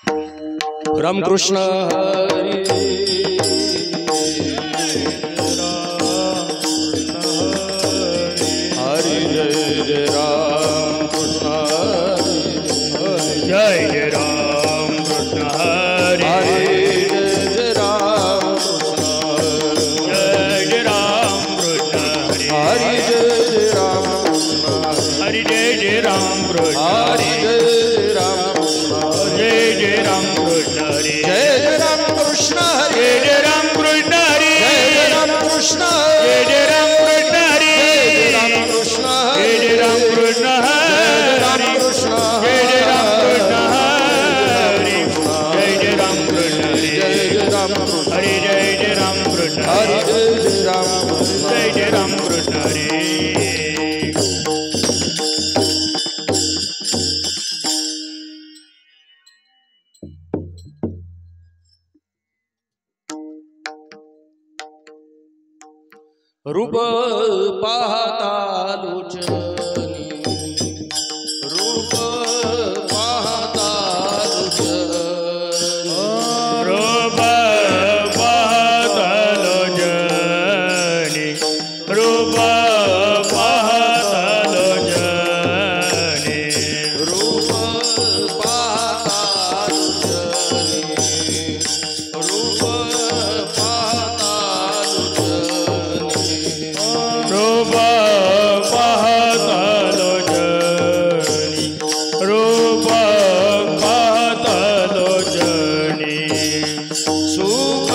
रामकृष्ण हरी हरी जय जय राम कृष्ण जय जय राम कृष्ण हरी जय जय राम कृष्ण जय जय राम कृष्ण हरी जय जय राम कृष्ण हरि जय जय राम कृष्ण हरी जय जय राम कृष्ण जय जय राम कृष्ण हरि जय जय राम कृष्ण हरी जय जय राम कृष्ण हरि जय जय राम कृष्ण जय जय राम कृष्ण हरि जय राम कृष्ण जय जय राम कृष्ण राम हरि कृष्ण जय जय राम कृष्ण हरि जय जय राम कृष्ण हरि जय जय राम कृष्ण हरि जय जय राम कृष्ण हरि हरि जय जय राम कृष्ण जय जय राम कृष्ण हरि रूप पाहता लोचनी रूप पाहता लोचनी रूप पाहतलो जनी रूप पाहतलो जनी रूप पाहता लोचनी रूप पाहता लोचनी रूप पाहतलो जनी रूप पाहतलो जनी सुख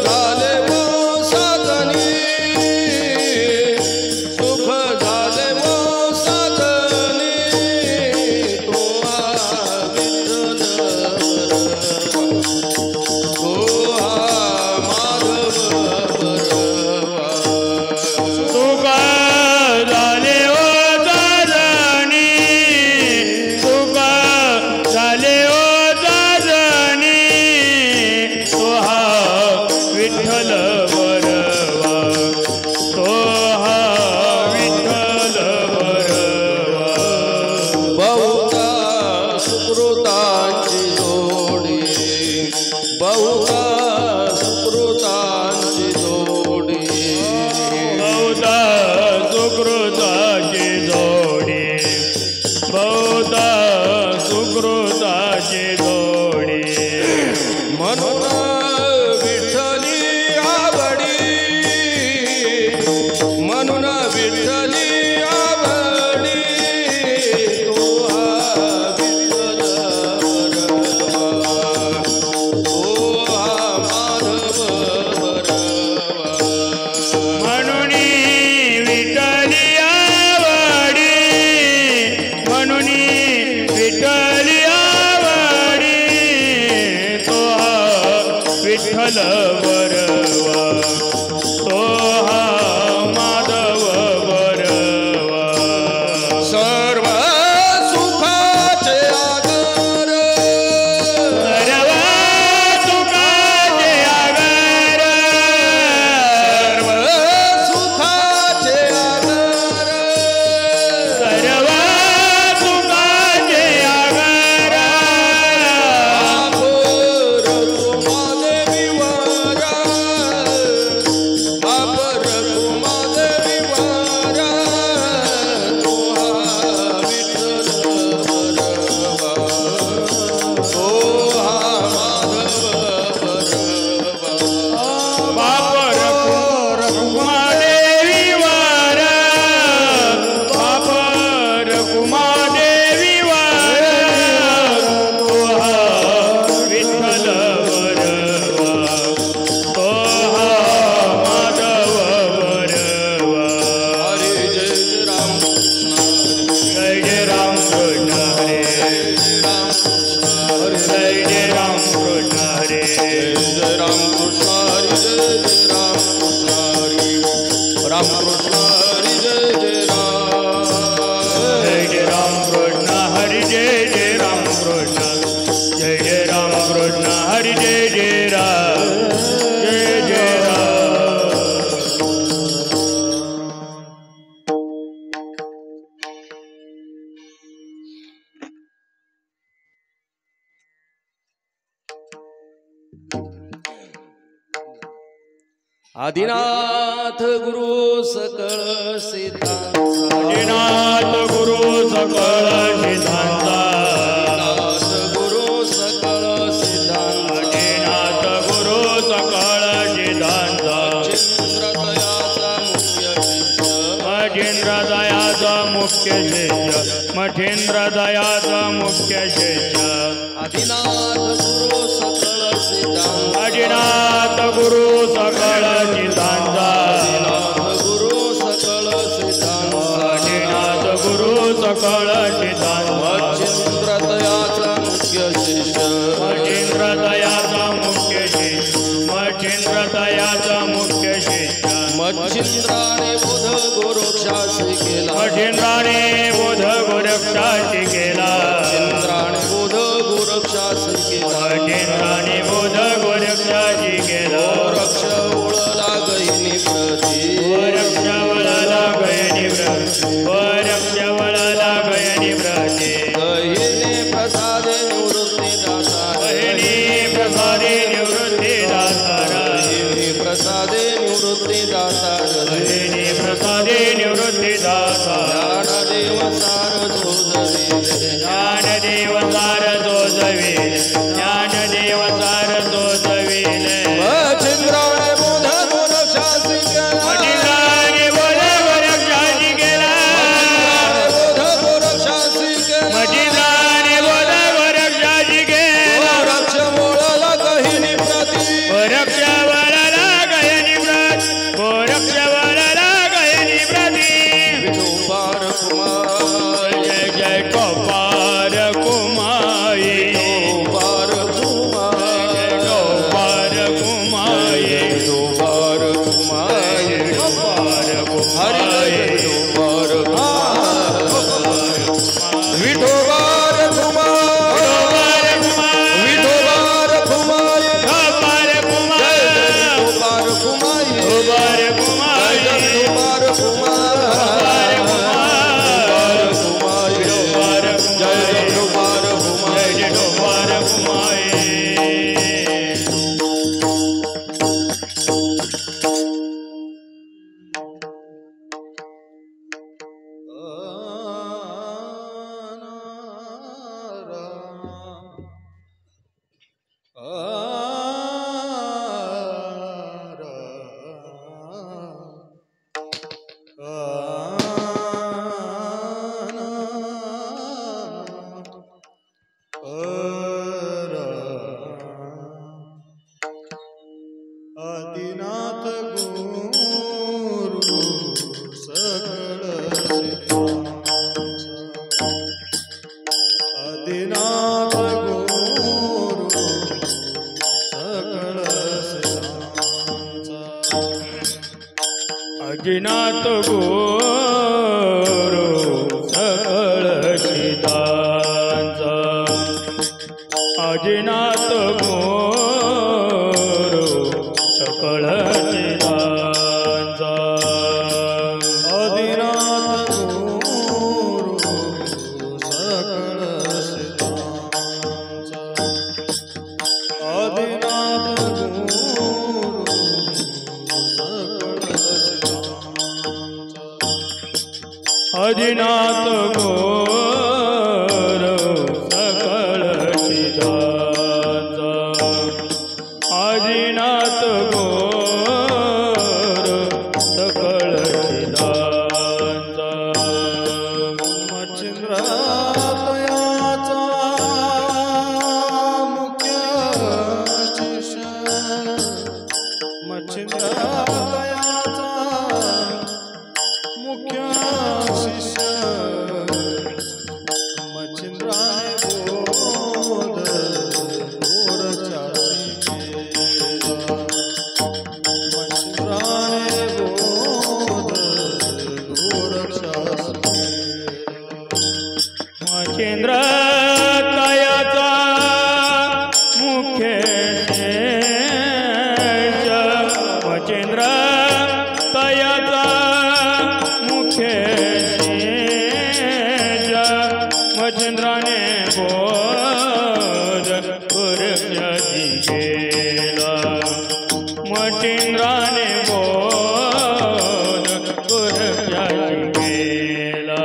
झाले वो साधनी सुख झाले वो साधनी तो विठ्ठल तो माधव बरवा तुका झाले ओ दादनी तुका झाले ओ दादनी तो हा विठ्ठल बरवा तो हा विठ्ठल बरवा बहुता सुकृतांची जोडी बहुता सुकृतांची जोडी बहुधा सुकृताची जोडी बहुधा सुकृताची जोडी म्हणून विठ्ठली आवडी म्हणून विठ्ठली आवडी तो हा विठ्ठल बरवा तो हा माधव बरवा म्हणून विठ्ठली आवडी म्हणून विठ्ठली आवडी तो हा विठ्ठल बरवा तो हा माधव बरवा सर्व सुखाचे आगर सर्व सुखाचे आगार सर्व सुखाचे आगर सर्व सुखाचे आगार बापर कुमादेवी वारा बापर कुमादेवी वारा तो हा विठ्ठल बरवा तो हा माधव बरवा बापर कुमादेवी वार बापर कुमादेवी वार तो हा विठ्ठल बरवा तो हा माधव बरवा हरे जय जय राम कृष्ण जय जय राम कृष्ण हरे जय जय राम कृष्ण हरे जय जय राम कृष्ण हरे जय जय राम कृष्ण हरे राम कृष्ण हरे जय जय राम जय जय राम कृष्ण हरि जय जय राम कृष्ण जय जय राम कृष्ण हरि जय जय राम जय जय राम आदिनाथ गुरु सकळ सिद्धांत आदिनाथ गुरु सकळ सिद्धांता आदिनाथ गुरु सकळ सिद्धांत आदिनाथ गुरु सकळ सिद्धांता मच्छिंद्र दयाचा मुख्य शिष्य मच्छिंद्र दयाचा मुख्य शिष्य आदिनाथ गुरु सकळ सिद्धांत आदिनाथ गुरु सकळ सिद्धांता आदिनाथ गुरु सकळ सिद्धांत आदिनाथ गुरु सकळ सिद्धांता मच्छिंद्र दयाचा मुख्य शिष्य मच्छिंद्र दयाचा मुख्य शिष्य मच्छिंद्र दयाचा मुख्य शिष्य मच्छिंद्राने बुध गोरक्षासी केला मच्छिंद्राने बुध गोरक्षासी केला मच्छिंद्राने बुध गोरक्षासी केला मच्छिंद्राने बुध गोरक्षासी केला गोरक्ष उळला गहिनी प्रती गोरक्ष वळला गयनी व्रत गोरक्ष वळला गयनी व्रते गहिनी प्रसादे निवृत्ती दाता गहिनी प्रसादे निवृत्ती दातार गहिनी प्रसादे निवृत्ती दाता गहिनी प्रसादे निवृत्ती दातार ज्ञानदेव सार जोजविले ज्ञानदेव सार जोजविले ज्ञानदेव सार जोजविले मच्छिंद्राने बुध गोरक्षासी केला मच्छिंद्राने बुध गोरक्षासी केला बुध गोरक्षासी केला मच्छिंद्राने बुध गोरक्षासी केला गोरक्ष मोळला गहिनी प्रती गोरक्ष वळला गयनी व्रत गोरक्ष वळला गयनी व्रती विठोबार कुमार जय जय गोपार कुमाई विठोबार कुमार गोपार कुमाई विठोबार कुमार गोपार हरि कुमाई विठोबार विठोबार कुमार विठोबार कुमार गोपार कुमाई विठोबार कुमार गोपार कुमाई विठोबार कुमार जय विठोबार कुमार जय गोपार कुमाई आदिनाथ गुरु सकळ सिद्धांचा आदिनाथ गुरु सकळ सिद्धांचा अजिनाथ गुरु सकळ सिद्धांचा अजिनाथ गुरु सकळ सिद्धांचा आदिनाथ गुरु सकळ सिद्धांचा आदिनाथ गुरु सकळ सिद्धांचा अजिनाथ गुरु सकळ सिद्धांचा आदिनाथ गुरु सकळ सिद्धांचा मच्छिंद्रालयाचा मुख्य शिष्य मच्छिंद्रालयाचा मुख्य शिष्य मच्छिंद्राने बोध गोरक्षासी केला मच्छिंद्राने बोध गोरक्षासी केला मच्छिंद्र दयाचा मुख्य शेष मच्छिंद्र दयाचा मुख्य शेष मच्छिंद्राने बोध गोरक्षासी केला मच्छिंद्राने बोध गोरक्षाची केला.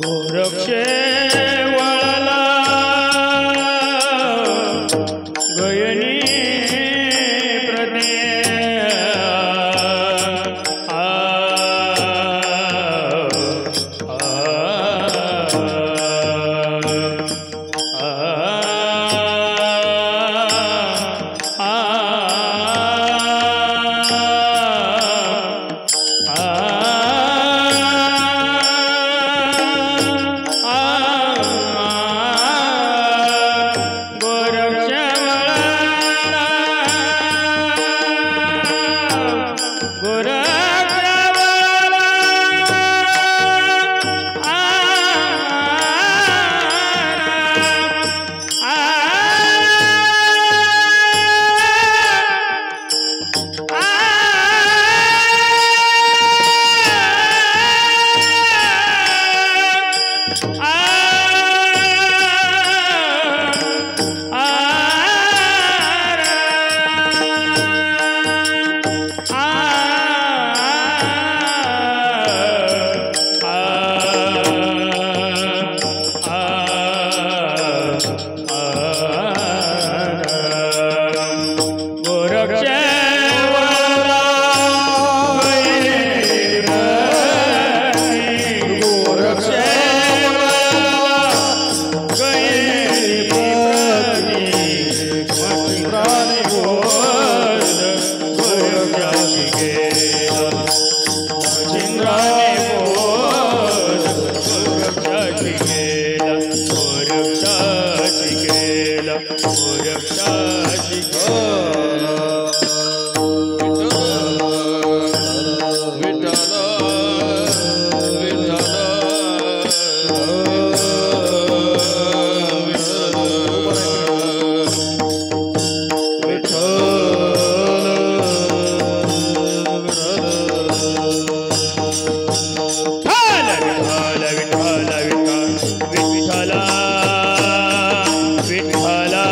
गोरक्षे वळला गयनी प्रते विठ्ठला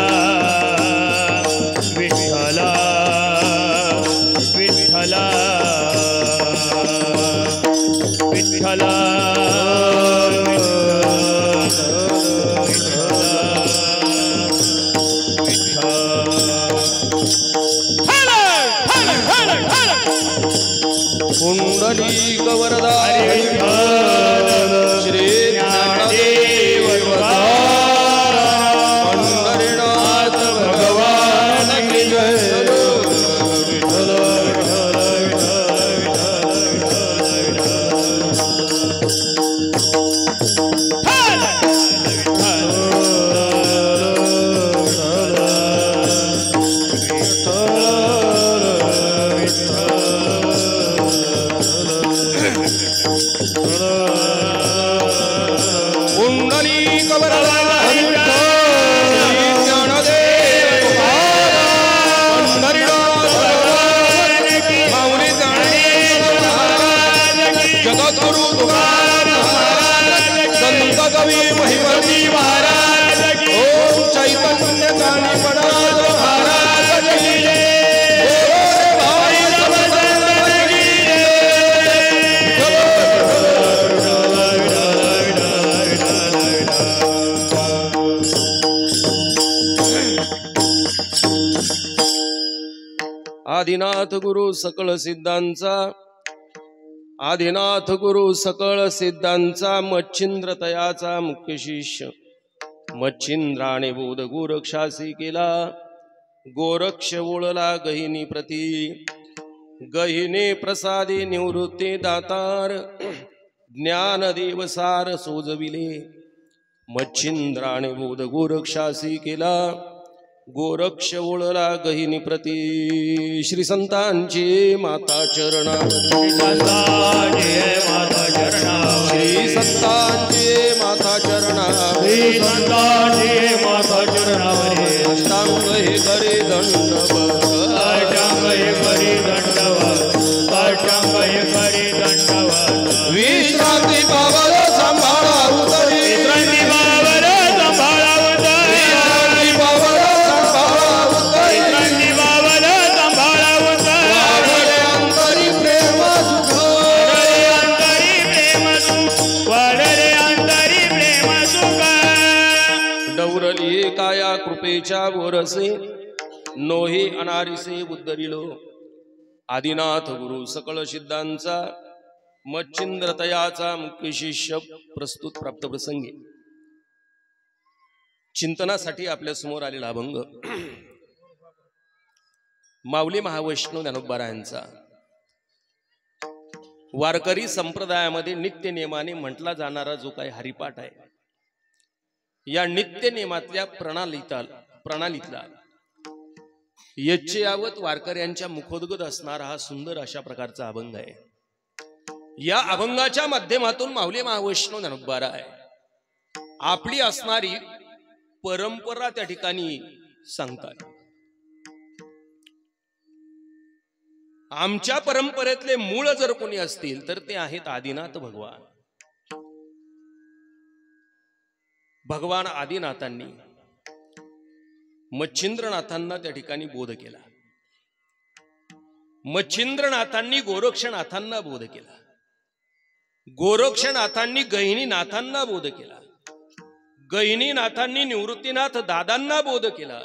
आदिनाथ गुरु सकळ सिद्धांचा, आदिनाथ गुरु सकळ सिद्धांचा, मच्छिंद्र तयाचा मुख्य शिष्य. मच्छिंद्राने बोध गोरक्षासी केला, गोरक्ष ओळला गहिनी प्रती. गहिने प्रसादे निवृत्ते दातार, ज्ञान देवसार सोजविले. मच्छिंद्राने बोध गोरक्षासी केला, गोरक्ष ओळला गहिनी प्रती. श्री संतांची माता चरणावरी, माता चरणावरी, श्री संतांची माता चरणावरी, माता चरणावरी. अष्टांग हे करे दंडवत, अष्टांग हे करी दंडवत, अष्टांग हे करी दंडवत. विश्रांती पावल सांभाळा उतरी, विश्रांती पावल सांभाळा उतरी, विश्रांती पावल सांभाळा उतरी. विश्रांती पावल सांभाळा उतरी. वाढले अंतरी प्रेम सुख, वाढले अंतरी प्रेम सुख, वाढले अंतरी प्रेम सुख. डौरली काया कृपेच्या वरसे, नोही अनारिसे उद्धरिलो. आदिनाथ गुरु सकळ सिद्धांचा, मच्छिंद्र तयाचा मुख्य शिष्य. प्रस्तुत प्राप्त प्रसंगी चिंतनासाठी आपल्या समोर आलेला अभंग माऊली महावैष्णव ज्ञानोबारायांचा. वारकरी संप्रदायामध्ये नित्य नियमाने म्हटला जाणारा जो काही हरिपाठ आहे, या नित्य नियमातल्या प्रणालीतला यच्चयावत वारकऱ्यांच्या मुखोद्गत असणारा हा सुंदर अशा प्रकारचा अभंग आहे. या अभंगाच्या माध्यमातून माऊली महावैष्णव ज्ञानोबाराय आपली असणारी परंपरा त्या ठिकाणी सांगतात. आमच्या परंपरेतले मूळ जर कोणी असतील तर ते आहेत आदिनाथ भगवान. भगवान आदिनाथांनी मच्छिंद्रनाथांना त्या ठिकाणी बोध केला. मच्छिंद्रनाथांनी गोरक्षनाथांना बोध केला. गोरक्षनाथांनी गहिनीनाथांना बोध केला. गहिनीनाथांनी निवृत्तीनाथ दादांना बोध केला.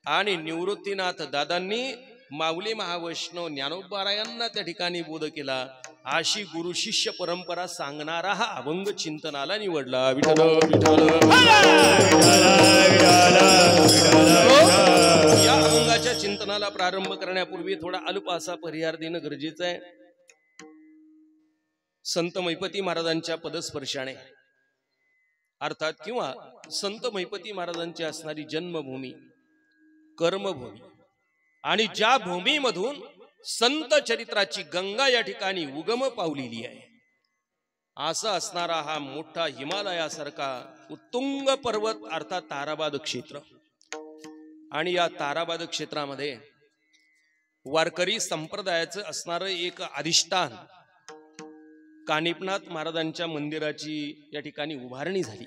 आणि निवृत्तीनाथ दादांनी माऊली महावैष्णव ज्ञानोबारायांना त्या ठिकाणी बोध केला. अशी गुरु शिष्य परंपरा सांगणारा हा अभंग चिंतनाला निवडला. विठ्ठल विठ्ठल. या अभंगाच्या चिंतनाला प्रारंभ करण्यापूर्वी थोडा अल्प असा परिहार देणं गरजेचं आहे. संत मैपती महाराजांच्या पदस्पर्शाने अर्थात किंवा संत मैपती महाराजांची असणारी जन्मभूमी, कर्मभूमी आणि ज्या भूमीमधून संत चरित्राची गंगा या ठिकाणी उगम पावलेली आहे, असा असणारा हा मोठा हिमालयासारखा उत्तुंग पर्वत अर्थात ताराबाद क्षेत्र. आणि या ताराबाद क्षेत्रामध्ये वारकरी संप्रदायाचं असणारं एक अधिष्ठान कानिपनाथ महाराजांच्या मंदिराची या ठिकाणी उभारणी झाली.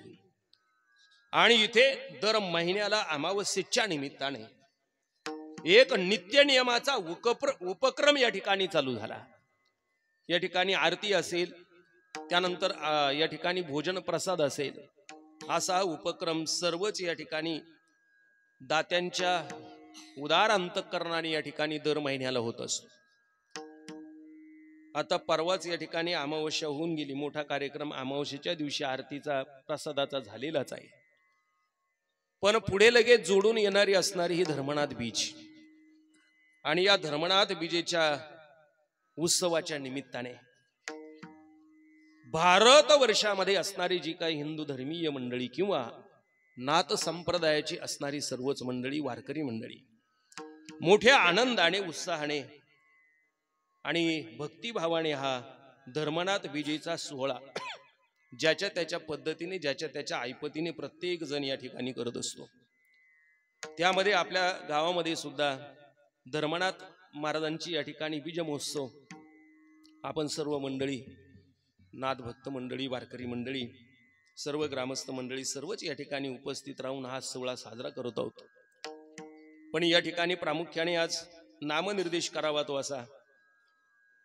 आणि इथे दर महिन्याला अमावस्येच्या निमित्ताने एक नित्य नियमाचा उपक्रम या ठिकाणी चालू झाला. या ठिकाणी आरती असेल, त्यानंतर या ठिकाणी भोजन प्रसाद असेल, असा उपक्रम सर्वच या ठिकाणी दात्यांच्या उदार अंतःकरणाने या ठिकाणी दर महिन्याला होत असतो. आता परवाच या ठिकाणी अमावस्या होऊन गेली. मोठा कार्यक्रम अमावस्येच्या दिवशी आरतीचा प्रसादाचा झालेलाच आहे. पण पुढे लगेच जोडून येणारी असणारी ही धर्मनाथ बीज. आणि या धर्मनाथ बीजेच्या उत्सवाच्या निमित्ताने भारत वर्षामध्ये असणारी जी काही हिंदू धर्मीय मंडळी किंवा नाथ संप्रदायाची असणारी सर्वच मंडळी, वारकरी मंडळी मोठ्या आनंदाने, उत्साहाने आणि भक्तिभावाने हा धर्मनाथ बीजेचा सोहळा ज्याच्या त्याच्या पद्धतीने, ज्याच्या त्याच्या ऐपतीने प्रत्येक जण या ठिकाणी करत असतो. त्यामध्ये आपल्या गावामध्ये सुद्धा धर्मनाथ महाराजांची या ठिकाणी बीज महोत्सव आपण सर्व मंडळी, नाथभक्त मंडळी, वारकरी मंडळी, सर्व ग्रामस्थ मंडळी सर्वच या ठिकाणी उपस्थित राहून हा सोहळा साजरा करत आहोत. पण या ठिकाणी प्रामुख्याने आज नामनिर्देश करावा तो असा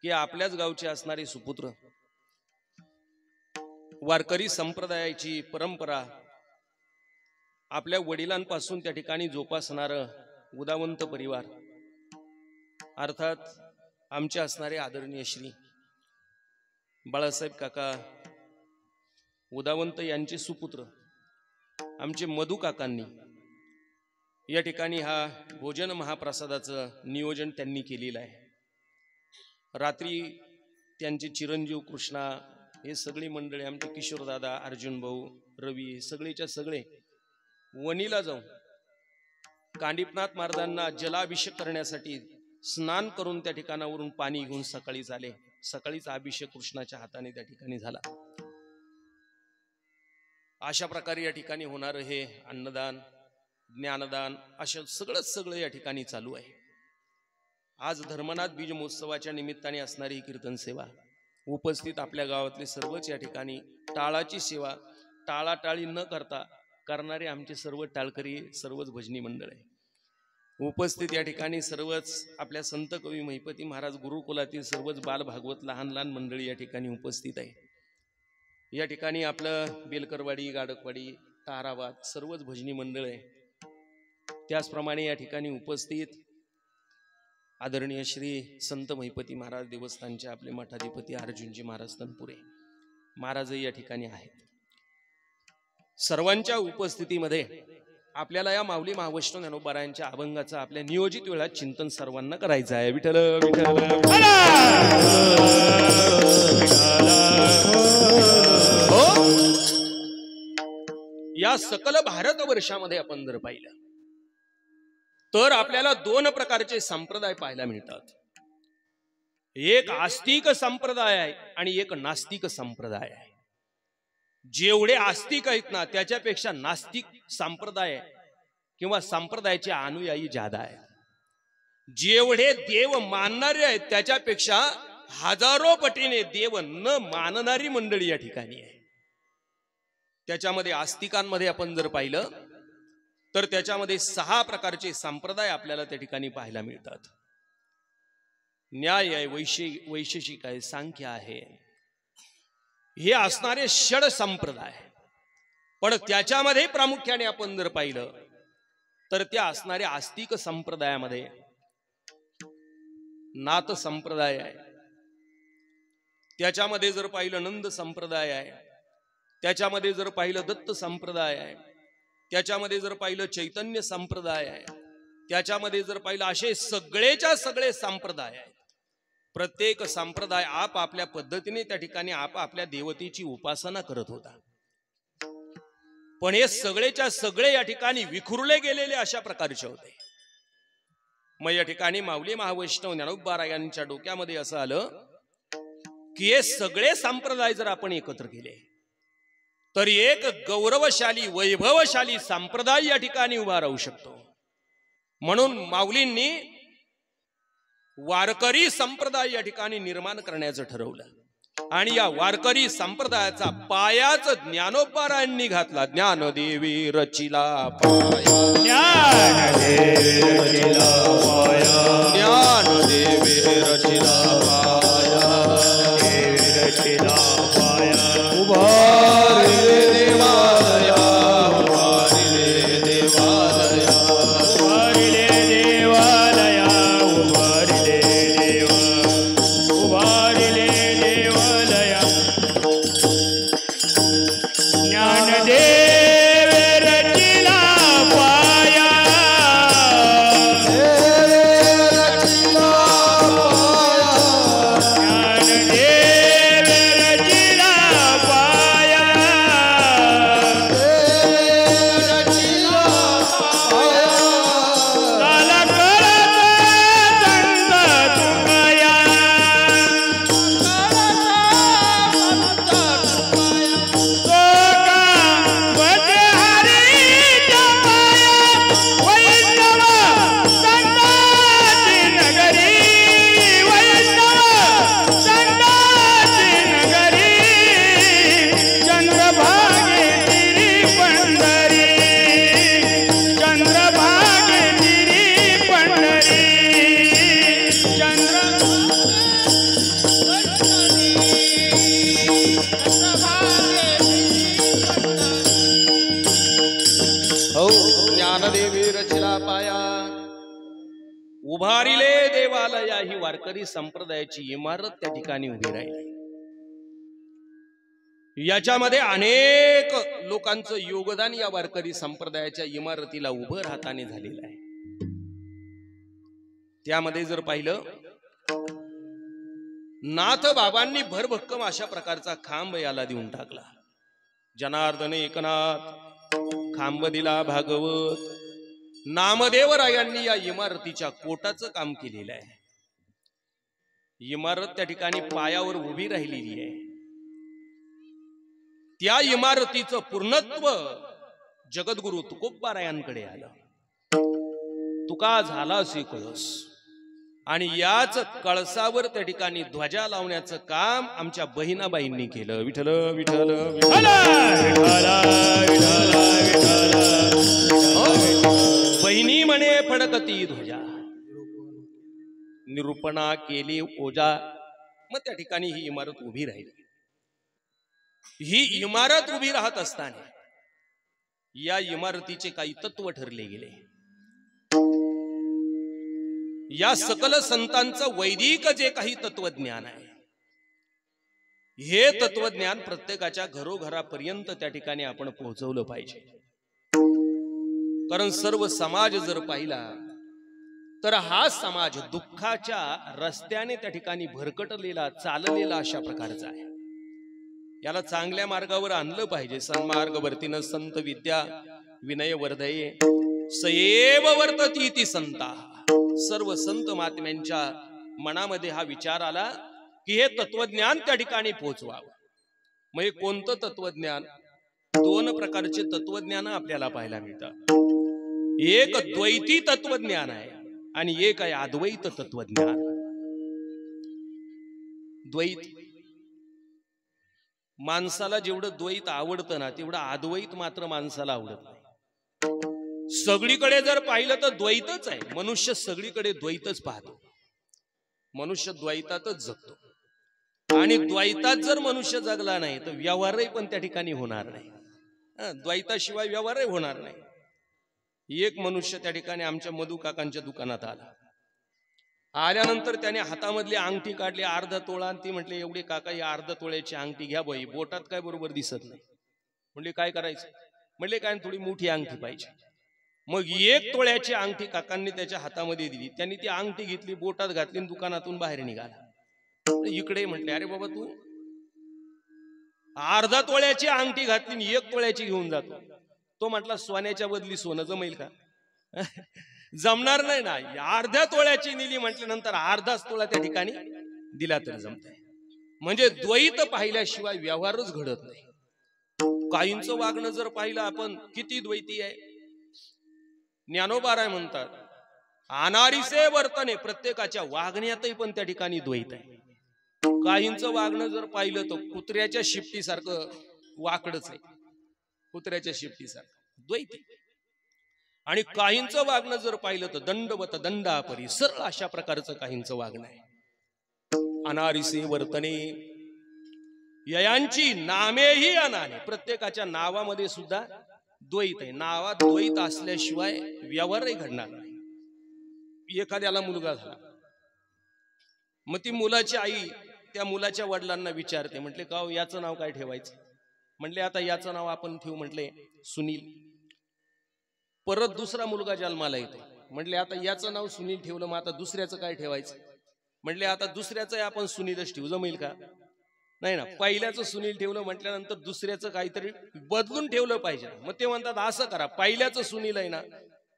की आपल्याच गावचे असणारे सुपुत्र, वारकरी संप्रदायाची परंपरा आपल्या वडिलांपासून त्या ठिकाणी जोपासणारं उदावंत परिवार अर्थात आमचे असणारे आदरणीय श्री बाळासाहेब काका उदावंत यांचे सुपुत्र आमचे मधु काकांनी या ठिकाणी हा भोजन महाप्रसादाचं नियोजन त्यांनी केलेलं आहे। रात्री त्यांचे चिरंजीव कृष्णा हे सगळी मंडळी आमचे किशोरदादा अर्जुन भाऊ रवी सगळेच्या सगळे वणीला जाऊन कांडीपनाथ महाराजांना जलाभिषेक करण्यासाठी स्नान करून त्या ठिकाणावरून पाणी घेऊन सकाळीच आले। सकाळीच अभिषेक कृष्णाच्या हाताने त्या ठिकाणी झाला। अशा प्रकारे या ठिकाणी होणार हे अन्नदान ज्ञानदान असं सगळं या ठिकाणी चालू आहे। आज धर्मनाथ बीज महोत्सवाच्या निमित्ताने असणारी ही कीर्तन सेवा उपस्थित आपल्या गावातले सर्वच या ठिकाणी टाळाची सेवा टाळाटाळी न करता करणारे आमचे सर्व टाळकरी सर्वच भजनी मंडळ आहे। उपस्थित या ठिकाणी सर्वच आपल्या संत कवी महिपती महाराज गुरुकुलातील सर्वच बाल भागवत लहान लहान मंडळी या ठिकाणी उपस्थित आहे। या ठिकाणी आपलं बेलकरवाडी गाडकवाडी तारावाद सर्वच भजनी मंडळ आहे। त्याचप्रमाणे या ठिकाणी उपस्थित आदरणीय श्री संत महिपती महाराज देवस्थानचे आपले मठाधिपती अर्जुनजी महाराज तनपुरे महाराजही या ठिकाणी आहेत। सर्वांच्या उपस्थितीमध्ये आपल्याला या माऊली महावैष्णव ज्ञानोबारायांच्या अभंगाचा आपल्या नियोजित वेळात चिंतन सर्वांना करायचं आहे। विठ्ठल विठ्ठल या सकल भारतवर्षामध्ये आपण जर पाहिलं तर आपल्याला दोन प्रकारचे संप्रदाय पाहायला मिळतात। एक आस्तिक संप्रदाय आहे आणि एक नास्तिक संप्रदाय आहे। जेवढे आस्तिक आहेत ना त्याच्यापेक्षा नास्तिक संप्रदाय किंवा संप्रदायाचे अनुयायी जादा आहे। जेवढे देव मानणारे आहेत त्याच्यापेक्षा हजारो पटीने देव न मानणारी मंडळी या ठिकाणी आहे। त्याच्यामध्ये आस्तिकांमध्ये आपण जर पाहिलं तर त्याच्यामध्ये 6 प्रकारचे संप्रदाय आपल्याला त्या ठिकाणी पाहायला मिळतात। न्याय आहे, वैशेषिक आहे, सांख्य आहे, हे असणारे षड संप्रदाय। पण त्याच्यामध्ये प्रामुख्याने आपण जर पाहिलं तर त्या असणाऱ्या आस्तिक संप्रदायामध्ये नाथ संप्रदाय आहे, त्याच्यामध्ये जर पाहिलं नंद संप्रदाय आहे, त्याच्यामध्ये जर पाहिलं दत्त संप्रदाय आहे, त्याच्यामध्ये जर पाहिलं चैतन्य संप्रदाय आहे, त्याच्यामध्ये जर पाहिलं असे सगळेच्या सगळे संप्रदाय आहेत। प्रत्येक संप्रदाय आपापल्या पद्धतीने त्या ठिकाणी आपापल्या देवतेची उपासना करत होता। पण हे सगळेच्या सगळे या ठिकाणी विखुरले गेलेले अशा प्रकारचे होते। मग या ठिकाणी माऊली महावैष्णव ज्ञानोबारायांच्या डोक्यामध्ये असं आलं की हे सगळे संप्रदाय जर आपण एकत्र केले तर एक गौरवशाली वैभवशाली संप्रदाय या ठिकाणी उभा राहू शकतो। म्हणून माऊलींनी वारकरी संप्रदाय या ठिकाणी निर्माण करण्याचं ठरवलं आणि या वारकरी संप्रदायाचा पायाच ज्ञानोबारायांनी घातला। ज्ञानदेवी रचिला पाया, ज्ञानदेवी रचिला पाया, ज्ञानदेवी रचिला पाया, देवी रचिला पाया, उभारिले देवालया, उभारिले देवालया, उभारिले देवालया, उभारिले देवा, उभारिले देवालया। ज्ञानदेव रचिला पाया, ज्ञानदेव रचिला पाया, काला करत संत तुकया, सोका वच हरीच्या पाया, वैष्णव संताची नगरी, वैष्णव संताची नगरी, चंद्रभागे तिरी पंढरी, चंद्रभागे तिरी पंढरी, हो ज्ञानदेवी रचिला पाया। उभारिले देवालया ही वारकरी संप्रदायाची इमारत त्या ठिकाणी उभी राहिली. याच्यामध्ये अनेक लोकांचं योगदान या वारकरी संप्रदायाच्या इमारतीला उभं राहताना झालेलं आहे. त्यामध्ये जर पाहिलं, नाथ बाबांनी भरभक्कम अशा प्रकारचा खांब याला देऊन टाकला. जनार्दन एकनाथ खांब दिला भागवत. नामदेवरायांनी या इमारतीच्या कोटाचं काम केलेलं आहे. इमारत त्या ठिकाणी पायावर उभी राहिलेली आहे. त्या इमारतीचं पूर्णत्व जगद्गुरु तुकोबारायांकडे आलं. तुका झालासी कळस, आणि याच कळसावर त्या ठिकाणी ध्वजा लावण्याचं काम आमच्या बहिणाबाईंनी केलं. विठ्ठल विठ्ठल विठ्ठल. बहिणी म्हणे फडकती ध्वजा, निरूपणा केली ओजा. मग त्या ठिकाणी ही इमारत उभी राहिली. ही इमारत उभी राहत असताना या इमारतीचे काही तत्व ठरले गेले. या सकल संतांचं वैदिक जे काही तत्वज्ञान आहे, हे तत्वज्ञान प्रत्येकाच्या घरोघरापर्यंत त्या ठिकाणी आपण पोहोचवलं पाहिजे. कारण सर्व समाज जर पाहिला तर हा समाज दुःखाच्या रस्त्याने त्या ठिकाणी भरकटलेला, चाललेला अशा प्रकारचा आहे. याला चांगल्या मार्गावर आणलं पाहिजे. सन्मार्गवर्तीन संत विद्या विनय वर्धये सएव वर्तती ती संता. सर्व संत महात्म्यांच्या मनामध्ये हा विचार आला की हे तत्वज्ञान त्या ठिकाणी पोहोचवावं. मग हे कोणतं तत्वज्ञान? दोन प्रकारचे तत्वज्ञान आपल्याला पाहायला मिळतात. एक द्वैती तत्वज्ञान आहे आणि एक आहे अद्वैत तत्वज्ञान. द्वैत, माणसाला जेवढं द्वैत आवडतं ना तेवढं अद्वैत मात्र माणसाला आवडत नाही. सगळीकडे जर पाहिलं तर द्वैतच आहे. मनुष्य सगळीकडे द्वैतच पाहतो. मनुष्य द्वैतातच जगतो. आणि द्वैतात जर मनुष्य जगला नाही तर व्यवहारही पण त्या ठिकाणी होणार नाही. द्वैताशिवाय व्यवहारही होणार नाही. एक मनुष्य त्या ठिकाणी आमच्या मधु काकांच्या दुकानात आला. आल्यानंतर त्याने हातामधली अंगठी काढली, अर्धा तोळा. आणि ती म्हटले, एवढी काका या अर्धा तोळ्याची अंगठी घ्या बाई, बोटात काय बरोबर दिसत नाही. म्हणले काय करायचं? म्हणले काय, थोडी मोठी अंगठी पाहिजे. मग 1 तोळ्याची अंगठी काकांनी त्याच्या हातामध्ये दिली. त्यांनी ती अंगठी घेतली, बोटात घातली आणि दुकानातून बाहेर निघाला. इकडे म्हटले, अरे बाबा तू अर्धा तोळ्याची अंगठी घातली, 1 तोळ्याची घेऊन जातो. तो म्हटला, सोन्याच्या बदली सोनं जमेल का? जमणार नाही ना. अर्ध्या तोळ्याची नेली म्हटल्यानंतर अर्धाच तोळा त्या ठिकाणी दिला तर जमतंय. म्हणजे द्वैत पाहिल्याशिवाय व्यवहारच घडत नाही. काहींचं वागणं जर पाहिलं आपण, किती द्वैती आहे. ज्ञानोबाराय म्हणतात, अनारीसे वर्तने. प्रत्येकाच्या वागण्यातही पण त्या ठिकाणी द्वैत आहे. काहींचं वागणं जर पाहिलं तर कुत्र्याच्या शिफ्टीसारखं वाकडच आहे. कुत्र्याच्या शिफ्टीसारखं द्वैती. आणि काहींचं वागणं जर पाहिलं तर दंडवत दंडापरी, सरळ अशा प्रकारचं काहींचं वागणं आहे. अनारिसे वर्तने ययांची नामेही अनाने. प्रत्येकाच्या नावामध्ये सुद्धा द्वैत आहे. नावात द्वैत असल्याशिवाय व्यवहारही घडणार नाही. एखाद्याला मुलगा झाला, मग ती मुलाची आई त्या मुलाच्या वडिलांना विचारते, म्हटले का याचं नाव काय ठेवायचं? म्हटले आता याचं नाव आपण ठेवू म्हटले सुनील. परत दुसरा मुलगा जन्माला येतो. म्हटले आता याचं नाव सुनील ठेवलं, मग आता दुसऱ्याचं काय ठेवायचं? म्हटले आता दुसऱ्याचं आपण सुनीलच ठेवू. जमेल का? नाही ना. पहिल्याचं सुनील ठेवलं म्हटल्यानंतर दुसऱ्याचं काहीतरी बदलून ठेवलं पाहिजे. मग ते म्हणतात असं करा, पहिल्याचं सुनील आहे ना,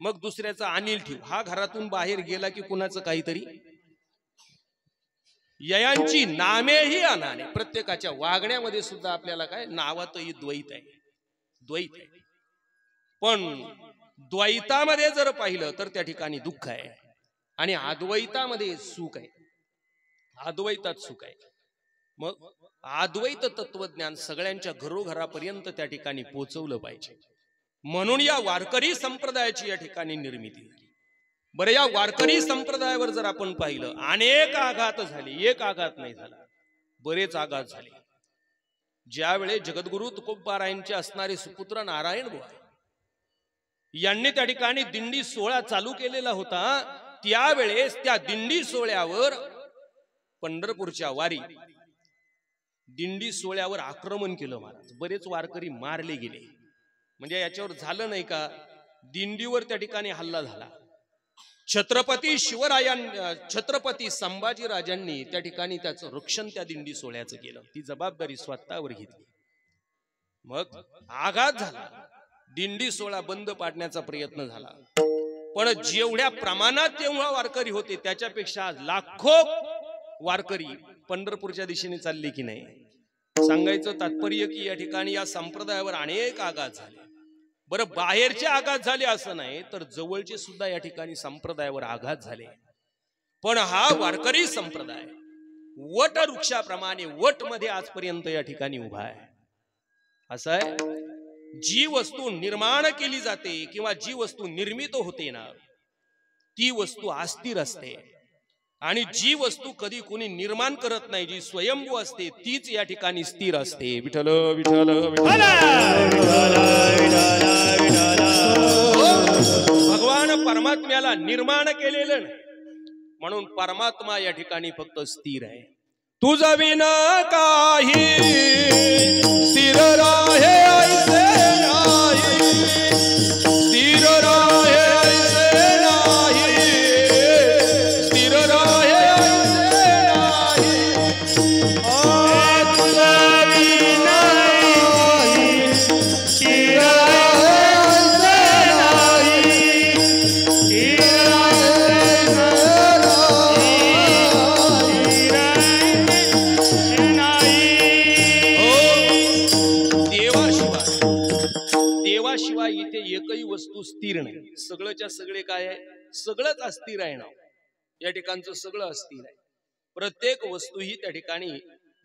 मग दुसऱ्याचं अनिल ठेवू. हा घरातून बाहेर गेला की कुणाचं काहीतरी. ययांची नामेही अनाने. प्रत्येकाच्या वागण्यामध्ये सुद्धा आपल्याला काय, नावातही द्वैत आहे. द्वैत आहे. पण द्वैतामध्ये जर पाहिलं तर त्या ठिकाणी दुःख आहे आणि अद्वैतामध्ये सुख आहे. अद्वैतात सुख आहे. मग अद्वैत तत्वज्ञान सगळ्यांच्या घरोघरापर्यंत त्या ठिकाणी पोहोचवलं पाहिजे. म्हणून या वारकरी संप्रदायाची या ठिकाणी निर्मिती झाली. बरं, या वारकरी संप्रदायावर जर आपण पाहिलं, अनेक आघात झाले. एक आघात नाही झाला, बरेच आघात झाले. ज्यावेळी जगद्गुरु तुकोबारायांचे असणारे सुपुत्र नारायण बुवा यांनी त्या ठिकाणी दिंडी सोहळा चालू केलेला होता, त्यावेळेस त्या दिंडी सोहळ्यावर पंढरपूरच्या वारी दिंडी सोहळ्यावर आक्रमण केलं महाराज. बरेच वारकरी मारले गेले. म्हणजे याच्यावर झालं नाही का, दिंडीवर त्या ठिकाणी हल्ला झाला. छत्रपती संभाजीराजांनी त्या ठिकाणी त्याचं रक्षण त्या दिंडी सोहळ्याचं केलं. ती जबाबदारी स्वतःवर घेतली. मग आघात झाला, दिंडी सोहळा बंद पाडण्याचा प्रयत्न झाला. पण जेवढ्या प्रमाणात तेव्हा वारकरी होते त्याच्यापेक्षा लाखो वारकरी पंढरपूरच्या दिशेने चालले की नाही. सांगायचं तात्पर्य की या ठिकाणी या संप्रदायावर अनेक आघात झाले. बरं, बाहेरचे आघात झाले असं नाही, तर जवळचे सुद्धा या ठिकाणी संप्रदायावर आघात झाले. पण हा वारकरी संप्रदाय वट वृक्षाप्रमाणे वट मध्ये आजपर्यंत या ठिकाणी उभा आहे. असं आहे, जी वस्तू निर्माण केली जाते किंवा जी वस्तू निर्मित होते ना, ती वस्तू अस्थिर असते. आणि जी वस्तू कधी कोणी निर्माण करत नाही, जी स्वयंभू असते, तीच या ठिकाणी स्थिर असते. विठ्ठल विठ्ठल विठ्ठल. भगवान परमात्म्याला निर्माण केलेलं नाही, म्हणून परमात्मा या ठिकाणी फक्त स्थिर आहे. तुझं विना काही स्थिर राहे ऐसे नाही, स्थिर राहे ऐसे नाही, स्थिर राहे ऐसे नाही. तुझं विना काही स्थिर राहे ऐसे नाही, स्थिर देवाशिवाय इथे एकही वस्तू स्थिर नाही. सगळंच्या सगळे काय आहे, सगळंच अस्थिर आहे ना. या ठिकाणचं सगळं अस्थिर आहे. प्रत्येक वस्तू ही त्या ठिकाणी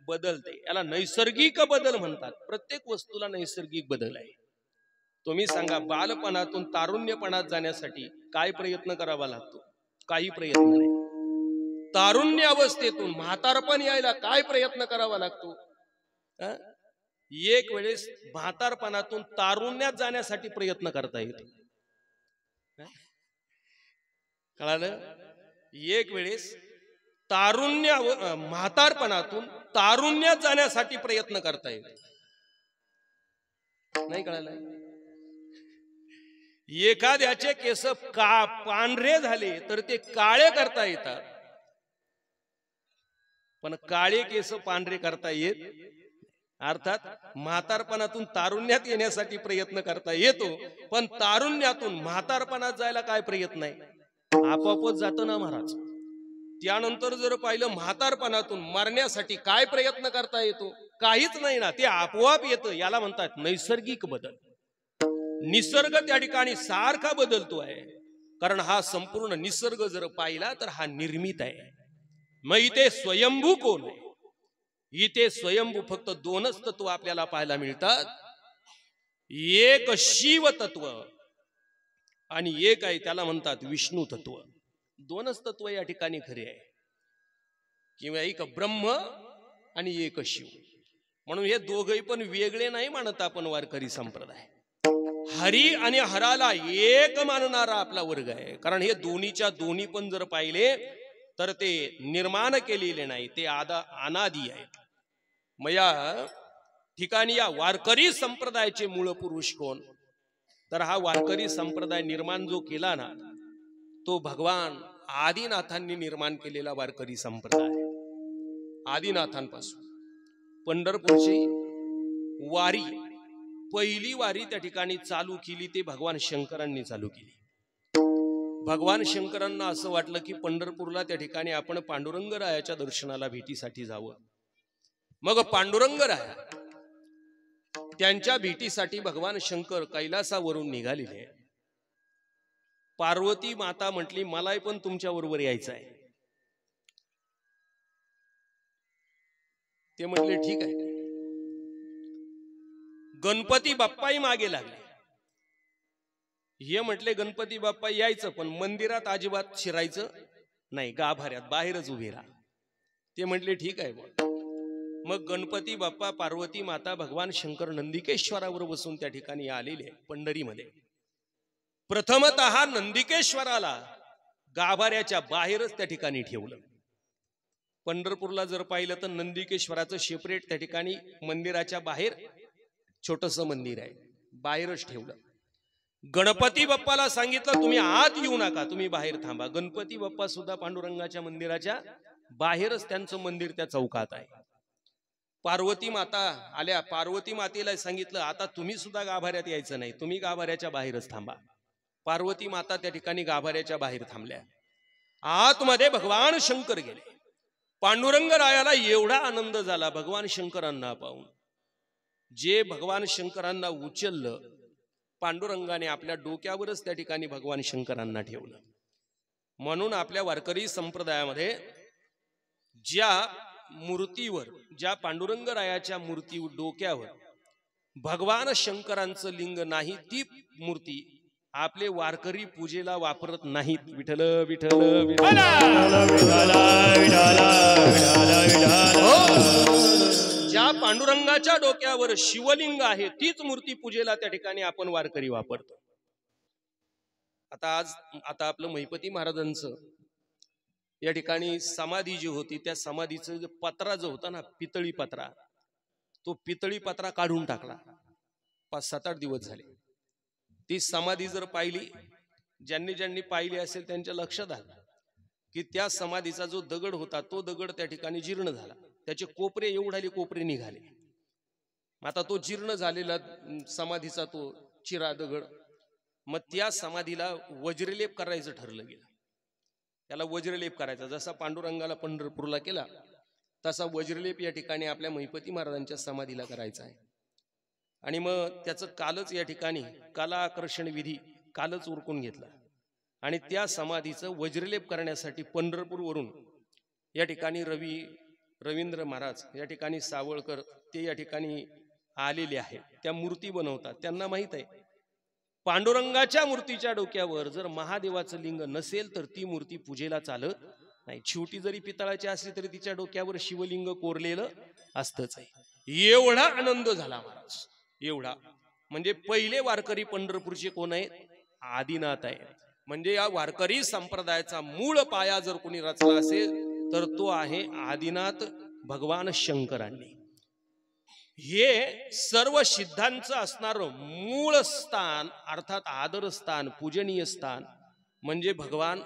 बदलते. याला नैसर्गिक बदल म्हणतात. प्रत्येक वस्तूला नैसर्गिक बदल आहे. तुम्ही सांगा, बालपणातून तारुण्यपणात जाण्यासाठी काय प्रयत्न करावा लागतो? काही प्रयत्न नाही. तारुण्य अवस्थेतून म्हातारपण यायला काय प्रयत्न करावा लागतो? एक वेळेस म्हातारपणातून तारुण्यात जाण्यासाठी प्रयत्न करता येतो. कळालं? एक वेळेस म्हातारपणातून तारुण्यात जाण्यासाठी प्रयत्न करता येतो. नाही कळालं? एखाद्याचे केस पांढरे झाले तर ते काळे करता येतात, पण काळे केस पांढरे करता येत. अर्थात म्हातारपणातून तारुण्यात येण्यासाठी प्रयत्न करता येतो, पण तारुण्यातून म्हातारपणात जायला काय प्रयत्न आहे? आपोआपच जातं ना महाराज. त्यानंतर जर पाहिलं, म्हातारपणातून मरण्यासाठी काय प्रयत्न करता येतो? काहीच नाही ना, ते आपोआप येतं. याला म्हणतात नैसर्गिक बदल. निसर्ग त्या ठिकाणी सारखा बदलतो आहे, कारण हा संपूर्ण निसर्ग जर पाहिला तर हा निर्मित आहे. मग इथे स्वयंभू कोण आहे? इथे स्वयंभू फक्त दोनच तत्व आपल्याला पाहायला मिळतात. एक शिव तत्व आणि एक आहे त्याला म्हणतात विष्णू तत्व. दोनच तत्व या ठिकाणी खरे आहे. किंवा एक ब्रह्म आणि एक शिव. म्हणून हे दोघही पण वेगळे नाही मानत आपण वारकरी संप्रदाय. हरी आणि हराला एक मानणारा आपला वर्ग आहे. कारण हे दोन्हीच्या दोन्ही पण जर पाहिले तर ते निर्माण केलेले नाही, ते अनादी आहे. मग या ठिकाणी या वारकरी संप्रदायाचे मूळ पुरुष कोण? तर हा वारकरी संप्रदाय निर्माण जो केला ना, तो भगवान आदिनाथांनी निर्माण केलेला वारकरी संप्रदाय. आदिनाथांपासून पंढरपूरची वारी, पहिली वारी त्या ठिकाणी चालू केली ते भगवान शंकरांनी चालू केली. भगवान शंकरांना असं वाटलं की पंढरपूरला त्या ठिकाणी आपण पांडुरंगरायाच्या दर्शनाला भेटीसाठी जावं. मग पांडुरंगराया त्यांच्या भेटीसाठी भगवान शंकर कैलासावरून निघालेले. पार्वती माता म्हटली, मलाही पण तुमच्या बरोबर यायचं आहे. ते म्हटले ठीक आहे. गणपती बाप्पाही मागे लागले. हे म्हटले गणपती बाप्पा यायचं, पण मंदिरात अजिबात शिरायचं नाही, गाभाऱ्यात बाहेरच उभे राहा. ते म्हटले ठीक आहे. मग गणपती बाप्पा, पार्वती माता, भगवान शंकर नंदिकेश्वरावर बसून त्या ठिकाणी आलेले पंढरीमध्ये. प्रथमतः नंदिकेश्वराला गाभाऱ्याच्या बाहेरच त्या ठिकाणी ठेवलं. पंढरपूरला जर पाहिलं तर नंदिकेश्वराचं सेपरेट त्या ठिकाणी मंदिराच्या बाहेर छोटस मंदिर आहे, बाहेरच ठेवलं. गणपती बाप्पाला सांगितलं तुम्ही आत येऊ नका, तुम्ही बाहेर थांबा. गणपती बाप्पा सुद्धा पांडुरंगाच्या मंदिराच्या बाहेरच त्यांचं मंदिर त्या चौकात आहे. पार्वती माता आल्या, पार्वती मातेला सांगितलं आता तुम्ही सुद्धा गाभाऱ्यात यायचं नाही, तुम्ही गाभाऱ्याच्या बाहेरच थांबा. पार्वती माता त्या ठिकाणी गाभाऱ्याच्या बाहेर थांबल्या. आतमध्ये भगवान शंकर गेले. पांडुरंग रायाला एवढा आनंद झाला भगवान शंकरांना पाहून. जे भगवान शंकरांना उचललं, पांडुरंगाने आपल्या डोक्यावरच त्या ठिकाणी भगवान शंकरांना ठेवलं. म्हणून आपल्या वारकरी संप्रदायामध्ये ज्या मूर्तीवर, ज्या पांडुरंग रायाच्या मूर्ती डोक्यावर भगवान शंकरांचं लिंग नाही, ती मूर्ती आपले वारकरी पूजेला वापरत नाहीत. विठ्ठल विठ्ठल विठ्ठल. ज्या पांडुरंगाच्या डोक्यावर शिवलिंग आहे तीच मूर्ती पूजेला त्या ठिकाणी आपण वारकरी वापरतो. आता आपलं महिपती महाराजांचं या ठिकाणी समाधी जी होती, त्या समाधीचं पत्रा जो होता ना, पितळी पत्रा, तो पितळी पत्रा काढून टाकला. 5-7-8 दिवस झाले. ती समाधी जर पाहिली, ज्यांनी ज्यांनी पाहिली असेल त्यांच्या लक्षात आलं की त्या समाधीचा जो दगड होता तो दगड त्या ठिकाणी जीर्ण झाला. त्याचे कोपरे एवढाले कोपरे निघाले. आता तो जीर्ण झालेला समाधीचा तो चिरा दगड, मग त्या समाधीला वज्रलेप करायचं ठरलं गेलं. त्याला वज्रलेप करायचा, जसा पांडुरंगाला पंढरपूरला केला तसा वज्रलेप या ठिकाणी आपल्या महिपती महाराजांच्या समाधीला करायचा आहे. आणि मग त्याचं कालच या ठिकाणी काला आकर्षण विधी कालच उरकून घेतला. आणि त्या समाधीचं वज्रलेप करण्यासाठी पंढरपूरवरून या ठिकाणी रवींद्र महाराज या ठिकाणी सावळकर ते या ठिकाणी आलेले आहेत. त्या मूर्ती बनवतात. त्यांना माहित आहे पांडुरंगाच्या मूर्तीच्या डोक्यावर जर महादेवाचं लिंग नसेल तर ती मूर्ती पूजेला चालत नाही. छोटी जरी पितळाची असली तरी तिच्या डोक्यावर शिवलिंग कोरलेलं असतंच आहे. एवढा आनंद झाला महाराज, एवढा. म्हणजे पहिले वारकरी पंढरपूरचे कोण आहेत? आदिनाथ आहे. म्हणजे या वारकरी संप्रदायाचा मूळ पाया जर कोणी रचला असेल तर तो आहे आदिनाथ भगवान शंकरांनी. हे सर्व सिद्धांचं असणारं मूळ स्थान, अर्थात आदरस्थान, पूजनीय स्थान म्हणजे भगवान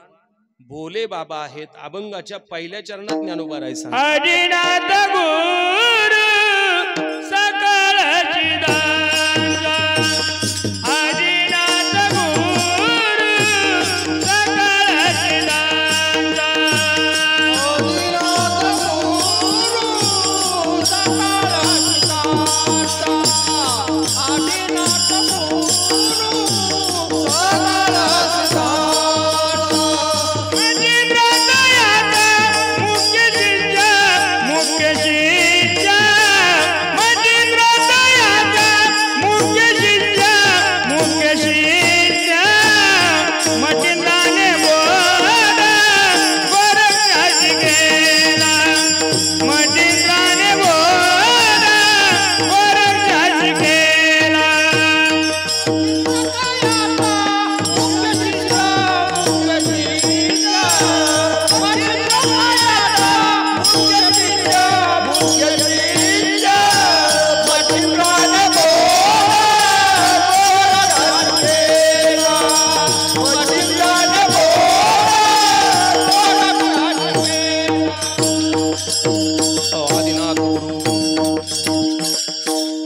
भोले बाबा आहेत. अभंगाच्या पहिल्या चरणात ज्ञानोबा सांग, आदिनाथ गुरु सकळ चिदांचा, आदिनाथ गुरु सकळ चिदांचा,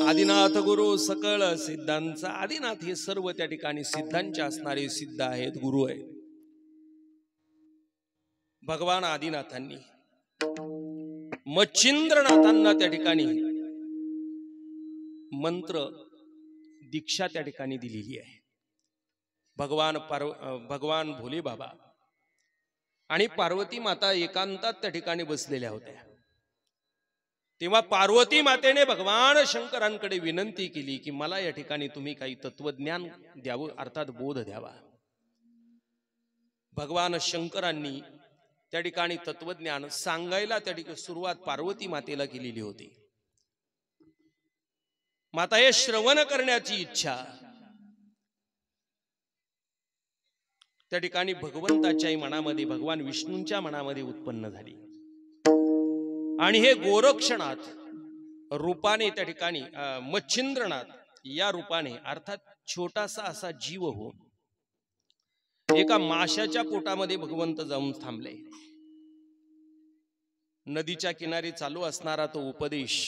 आदिनाथ गुरु सकळ सिद्धांचा. आदिनाथ हे सर्व त्या ठिकाणी सिद्धांचे असणारे सिद्ध आहेत, गुरु आहेत. भगवान आदिनाथांनी मच्छिंद्रनाथांना त्या ठिकाणी मंत्र दीक्षा त्या ठिकाणी दिलेली आहे. भगवान भोले बाबा आणि पार्वती माता एकांतात त्या ठिकाणी बसलेल्या होत्या. तेव्हा पार्वती मातेने भगवान शंकरांकडे विनंती केली की मला या ठिकाणी तुम्ही काही तत्वज्ञान द्यावं, अर्थात बोध द्यावा. भगवान शंकरांनी त्या ठिकाणी तत्वज्ञान सांगायला त्या ठिकाणी सुरुवात पार्वती मातेला केलेली होती. माता हे श्रवण करण्याची इच्छा त्या ठिकाणी भगवंताच्याही मनामध्ये, भगवान विष्णूंच्या मनामध्ये उत्पन्न झाली. आणि हे गोरक्षनाथ रूपाने त्या ठिकाणी मच्छिंद्रनाथ या रूपाने अर्थात छोटासा असा जीव हो एका माशाच्या पोटामध्ये भगवंत जाऊन थांबले. नदीच्या किनारी चालू असणारा तो उपदेश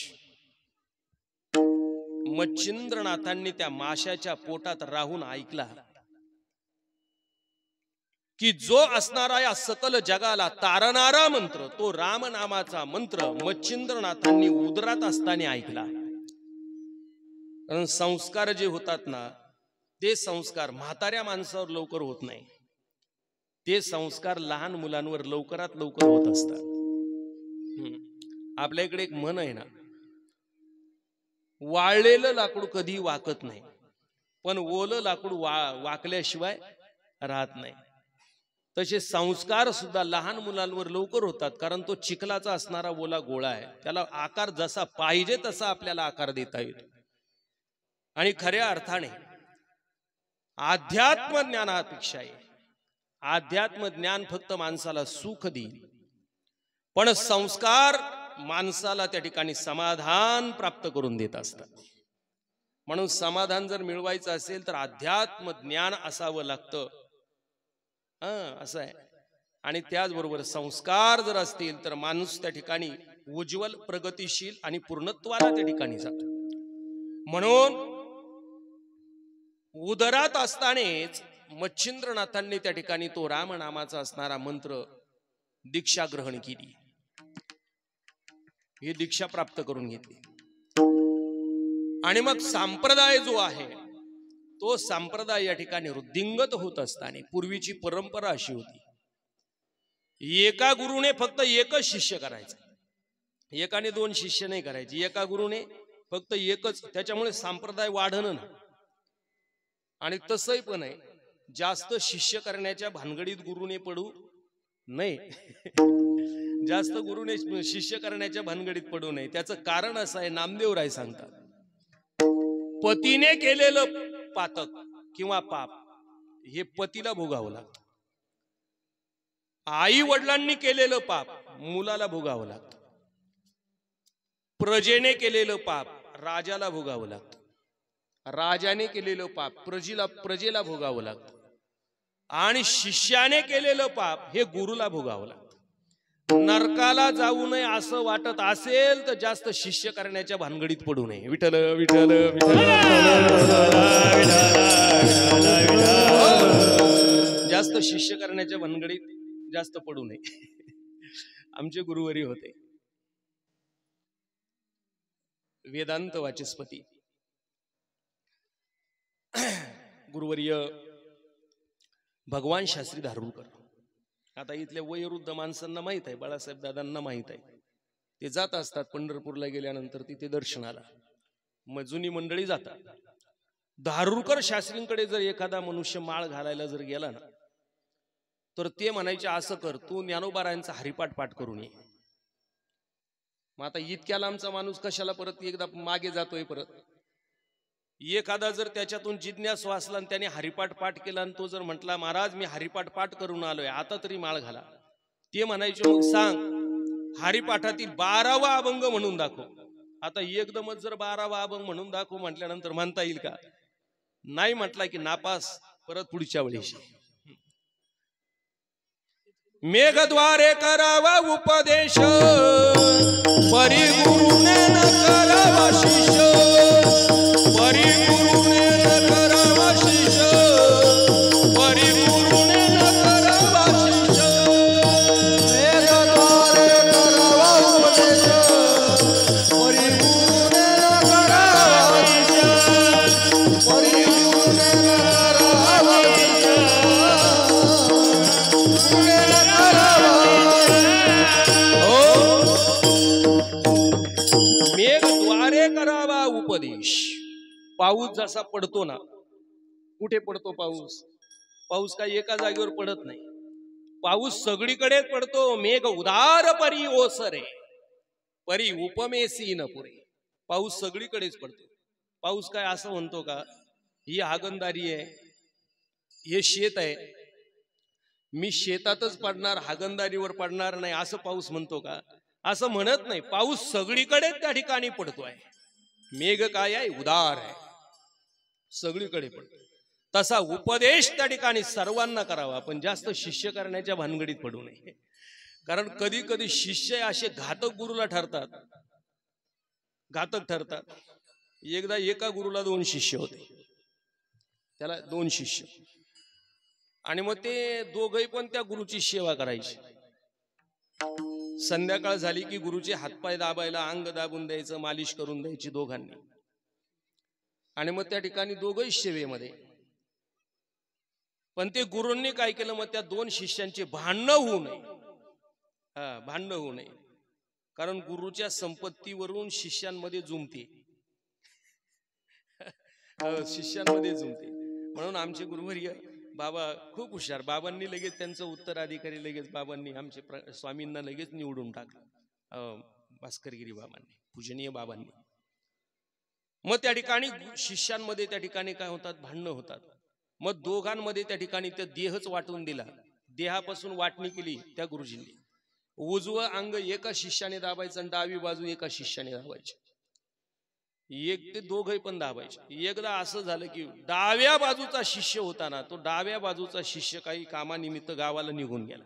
मच्छिंद्रनाथांनी त्या माशाच्या पोटात राहून ऐकला की जो असणारा या सकल जगाला तारणारा मंत्र, तो राम नामाचा मंत्र मच्छिंद्रनाथांनी उदरात असताना ऐकला. कारण संस्कार जे होतात ना, ते संस्कार म्हाताऱ्या माणसावर लवकर होत नाही, ते संस्कार लहान मुलांवर लवकरात लवकर होत असतात. आपल्या इकडे एक म्हण आहे ना, वाळलेलं लाकूड कधी वाकत नाही, पण ओलं लाकूड वाकल्याशिवाय राहत नाही. तसे संस्कार सुद्धा लहान मुलांवर लवकर होतात, कारण तो चिखलाचा असणारा ओला गोळा आहे, त्याला आकार जसा पाहिजे तसा आपल्याला आकार देता येतो. आणि खऱ्या अर्थाने अध्यात्म ज्ञानापेक्षा अध्यात्म ज्ञान फक्त माणसाला सुख देईल, पण संस्कार माणसाला त्या ठिकाणी समाधान प्राप्त करून देत असतात. म्हणून समाधान जर मिळवायचं असेल तर अध्यात्म ज्ञान असावं लागतं. असं आहे. आणि त्याचबरोबर संस्कार जर असतील तर माणूस त्या ठिकाणी उज्ज्वल, प्रगतिशील आणि पूर्णत्वाला त्या ठिकाणी जातो. म्हणून उदरात असतानाच मच्छिंद्रनाथांनी त्या ठिकाणी तो राम नामाचा असणारा मंत्र दीक्षा ग्रहण केली, ही दीक्षा प्राप्त करून घेतली. आणि मग संप्रदाय जो आहे तो संप्रदाय या ठिकाणी वृद्धिंगत होत असताना पूर्वीची परंपरा अशी होती, एका गुरुने फक्त एकच शिष्य करायचा, एकाने दोन शिष्य नाही करायचे, एका गुरुने फक्त एकच. त्याच्यामुळे संप्रदाय वाढणं ना. आणि तसंही पण आहे, जास्त शिष्य करण्याच्या भानगडीत गुरुने पडू नये. जास्त गुरुने शिष्य करण्याच्या भानगडीत पडू नये. त्याचं कारण असं आहे, नामदेव राय सांगतात, पतीने केलेलं पातक किंवा पाप हे पतीला भोगावं लागतं, आई वडिलांनी केलेलं पाप मुलाला भोगावं लागतं, प्रजेने केलेलं पाप राजाला भोगावं लागतं, राजाने केलेलं पाप प्रजेला भोगावं लागतं, आणि शिष्याने केलेलं पाप हे गुरुला भोगावं लागतं. नरकाला जाऊ नये असं वाटत असेल तर जास्त शिष्य करण्याच्या भानगडीत पडू नये. विठ्ठल विठ्ठल विठ्ठल, जास्त शिष्य करण्याच्या भानगडीत जास्त पडू नये. आमचे गुरुवरी होते वेदांत वाचस्पती गुरुवर्य भगवान शास्त्री धारूरकर. आता इथल्या वयोवृद्ध माणसांना माहित आहे, बाळासाहेब दादांना माहित आहे, ते जात असतात पंढरपूरला गेल्यानंतर तिथे दर्शनाला, मग जुनी मंडळी जातात. धारूरकर शास्त्रींकडे जर एखादा मनुष्य माळ घालायला जर गेला ना, तर ते म्हणायचे, असं कर, तू ज्ञानोबारायांचा हरिपाठ पाठ करून ये. मग आता इतक्या लांबचा माणूस कशाला परत एकदा मागे जातोय? परत एखादा जर त्याच्यातून जिज्ञासू असला आणि त्याने हरिपाठ पाठ केला आणि तो जर म्हटला, महाराज मी हरिपाठ पाठ करून आलोय, आता तरी माळ घाला, ते म्हणायचे, मग सांग हरिपाठातील 12वा अभंग म्हणून दाखव. आता एकदमच जर 12वा अभंग म्हणून दाखव म्हटल्यानंतर म्हणता येईल का? नाही म्हटला की नापास, परत पुढच्या वेळेस. मेघद्वारे करावा उपदेश, परी गुरुने न करावा शिष्य, परी गुरुने न करावा शिष्य, परी गुरुने न करावा शिष्य. मेघद्वारे करावा उपदेश, परी गुरुने न करावा शिष्य, परी गुरुने न करावा मेघद्वारे करावा उपदेश. पाऊस जसा पडतो ना, कुठे पडतो पाऊस? पाऊस काही एका जागेवर पडत नाही, पाऊस सगळीकडे पडतो. मेघ उदार परी ओसरे, परी उपमेसी न पुरे. पाऊस सगळीकडेच पडतो. पाऊस काय असं म्हणतो का, ही हागंदारी आहे, हे शेत आहे, मी शेतातच पडणार, हागंदारीवर पडणार नाही असं पाऊस म्हणतो का? असं म्हणत नाही. पाऊस सगळीकडे त्या ठिकाणी पडतोय. मेघ काय आहे? उदार आहे, सगळीकडे पडतो. तसा उपदेश त्या ठिकाणी सर्वांना करावा, पण जास्त शिष्य करण्याच्या भानगडीत पडू नये. कारण कधी कधी शिष्य असे घातक गुरुला ठरतात, घातक ठरतात. एकदा एका गुरुला 2 शिष्य होते, त्याला 2 शिष्य, आणि मग ते दोघही पण त्या गुरुची सेवा करायची. संध्याकाळ झाली की गुरुचे हातपाय दाबायला, अंग दाबून द्यायचं, मालिश करून द्यायची दोघांनी. आणि मग त्या ठिकाणी दोघही सेवेमध्ये. पण ते गुरूंनी काय केलं, मग त्या 2 शिष्यांचे भांडणं होऊ नये, भांडणं होऊ नये, कारण गुरुच्या संपत्तीवरून शिष्यांमध्ये जुमते, शिष्यांमध्ये जुमते. म्हणून आमचे गुरुवर्य बाबा खूप हुशार. बाबांनी लगेच त्यांचं उत्तराधिकारी लगेच बाबांनी आमचे स्वामींना लगेच निवडून टाकलं, भास्करगिरी बाबांनी, पूजनीय बाबांनी. मग त्या ठिकाणी शिष्यांमध्ये त्या ठिकाणी काय होतात, भांडणं होतात. मग दोघांमध्ये त्या ठिकाणी ते देहच वाटून दिला, देहापासून वाटणी केली त्या गुरुजींनी. उजवं अंग एका शिष्याने दाबायचं आणि डावी बाजू एका शिष्याने दाबायची. एक ते दोघही पण दाबायचे. एकदा असं झालं की डाव्या बाजूचा शिष्य होता ना, तो डाव्या बाजूचा शिष्य काही कामानिमित्त गावाला निघून गेला.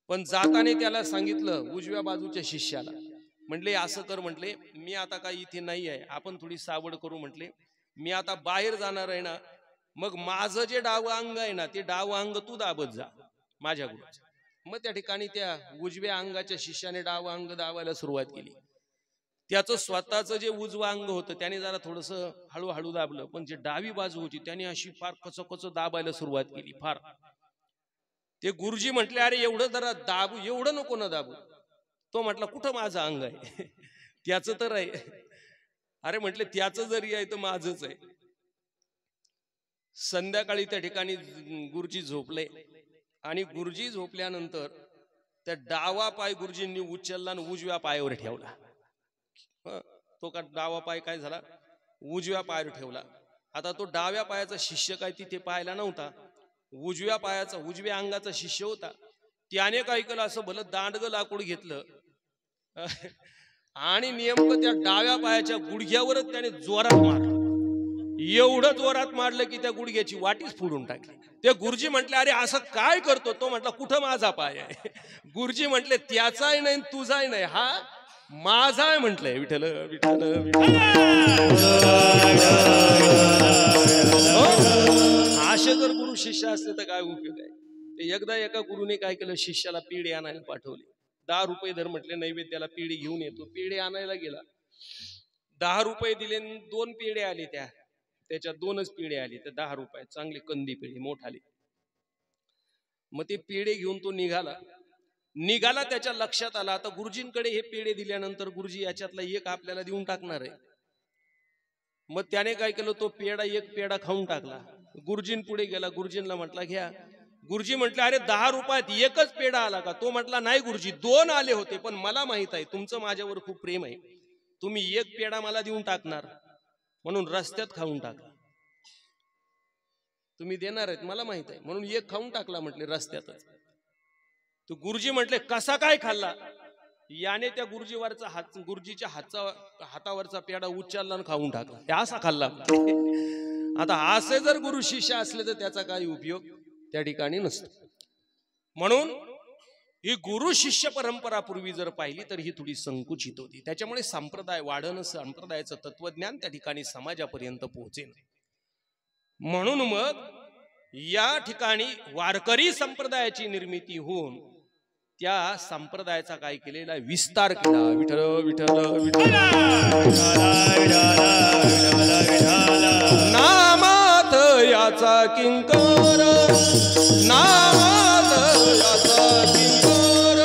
पण जाताने त्याला सांगितलं उजव्या बाजूच्या शिष्याला, म्हटले असं कर, म्हटले मी आता काही इथे नाही आहे, आपण थोडी सावड करू, म्हटले मी आता बाहेर जाणार आहे ना, मग माझं जे डावं अंग आहे ना, ते डावं अंग तू दाबत जा माझ्या गुरुचं. मग त्या ठिकाणी त्या उजव्या अंगाच्या शिष्याने डावं अंग दाबायला सुरुवात केली. त्याचं स्वतःचं जे उजवं अंग होतं त्याने जरा थोडस हळूहळू दाबलं, पण जे डावी बाजू होती त्याने अशी फार कचकच दाबायला सुरुवात केली फार. ते गुरुजी म्हटले अरे एवढं जरा दाबू, एवढं नको ना दाबू. तो म्हटला कुठं माझं अंग आहे, त्याचं तर आहे. अरे म्हटले त्याचं जरी आहे तर माझंच आहे. संध्याकाळी त्या ठिकाणी गुरुजी झोपले, आणि गुरुजी झोपल्यानंतर त्या डावा पाय गुरुजींनी उचलला आणि उजव्या पायावर ठेवला. तो का डावा पाय काय झाला, उजव्या पायावर ठेवला. आता तो डाव्या पायाचा शिष्य काय तिथे पाहायला नव्हता, उजव्या पायाचा उजव्या अंगाचा शिष्य होता. त्याने काय केलं, असं भलं दांडगं लाकूड घेतलं आणि नेमकं त्या डाव्या पायाच्या गुडघ्यावरच त्याने जोरात मारलं. एवढं जोरात मारलं की त्या गुडघ्याची वाटीच फोडून टाकली. ते गुरुजी म्हटले अरे असं काय करतो? तो म्हटला कुठं माझा पाय आहे? गुरुजी म्हटले त्याचाही नाही तुझाही नाही, हा माझा आहे म्हटलंय. विठ्ठल विठ्ठल असे जर गुरु शिष्य असले तर काय उपयोग आहे? ते एकदा एका गुरुने काय केलं, शिष्याला पेढे आणायला पाठवले. 10 रुपये धर म्हटले, नैवेद्याला पेढे घेऊन येतो. पेढे आणायला गेला, 10 रुपये दिले, 2 पेढे आले, त्याच्यात 2च पेढे आले. तर 10 रुपये चांगले कंदी पेढे मोठाले. मग ते पेढे घेऊन तो निघाला. त्याच्या लक्षात आला आता गुरुजींकडे हे पेढे दिल्यानंतर गुरुजी याच्यातला एक आपल्याला देऊन टाकणार आहे. मग त्याने काय केलं, तो एक पेढा खाऊन टाकला. गुरुजीं पुढे गेला, गुरुजींना म्हटला घ्या. गुरुजी म्हटले अरे 10 रुपयात एकच पेढा आला का? तो म्हटला नाही गुरुजी 2 आले होते, पण मला माहित आहे तुमचं माझ्यावर खूप प्रेम आहे, तुम्ही एक पेढा मला देऊन टाकणार म्हणून रस्त्यात खाऊन टाकला. तुम्ही देणार आहेत मला माहित आहे म्हणून एक खाऊन टाकला म्हटले रस्त्यातच. तो गुरुजी म्हटले कसा काय खाल्ला? याने त्या गुरुजीच्या हातावरचा पेढा उचलला आणि खाऊन टाकला. असा खाल्ला. आता असे जर गुरु शिष्य असले तर त्याचा काही उपयोग त्या ठिकाणी नसतो. म्हणून ही गुरु शिष्य परंपरा पूर्वी जर पाहिली तर ही थोडी संकुचित होती. त्याच्यामुळे संप्रदाय वाढणं, संप्रदायाचं तत्वज्ञान त्या ठिकाणी समाजापर्यंत पोहोचेल. म्हणून मग या ठिकाणी वारकरी संप्रदायाची निर्मिती होऊन त्या संप्रदायाचा काय केलेला विस्तार केला. विठ्ठल विठ्ठल विठ्ठल नामात याचा किंकर, नामात याचा किंकर,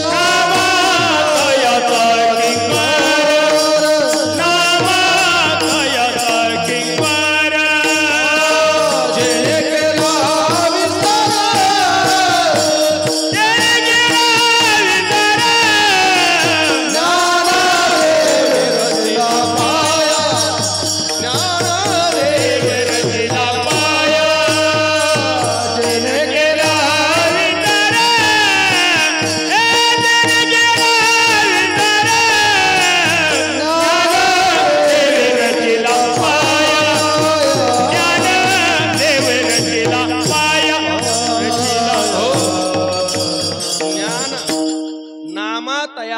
नामात याचा किंकर, नामात याचा किंकर. जेणे केला विस्तार, ज्ञानादेव रचिला पाया, जेणे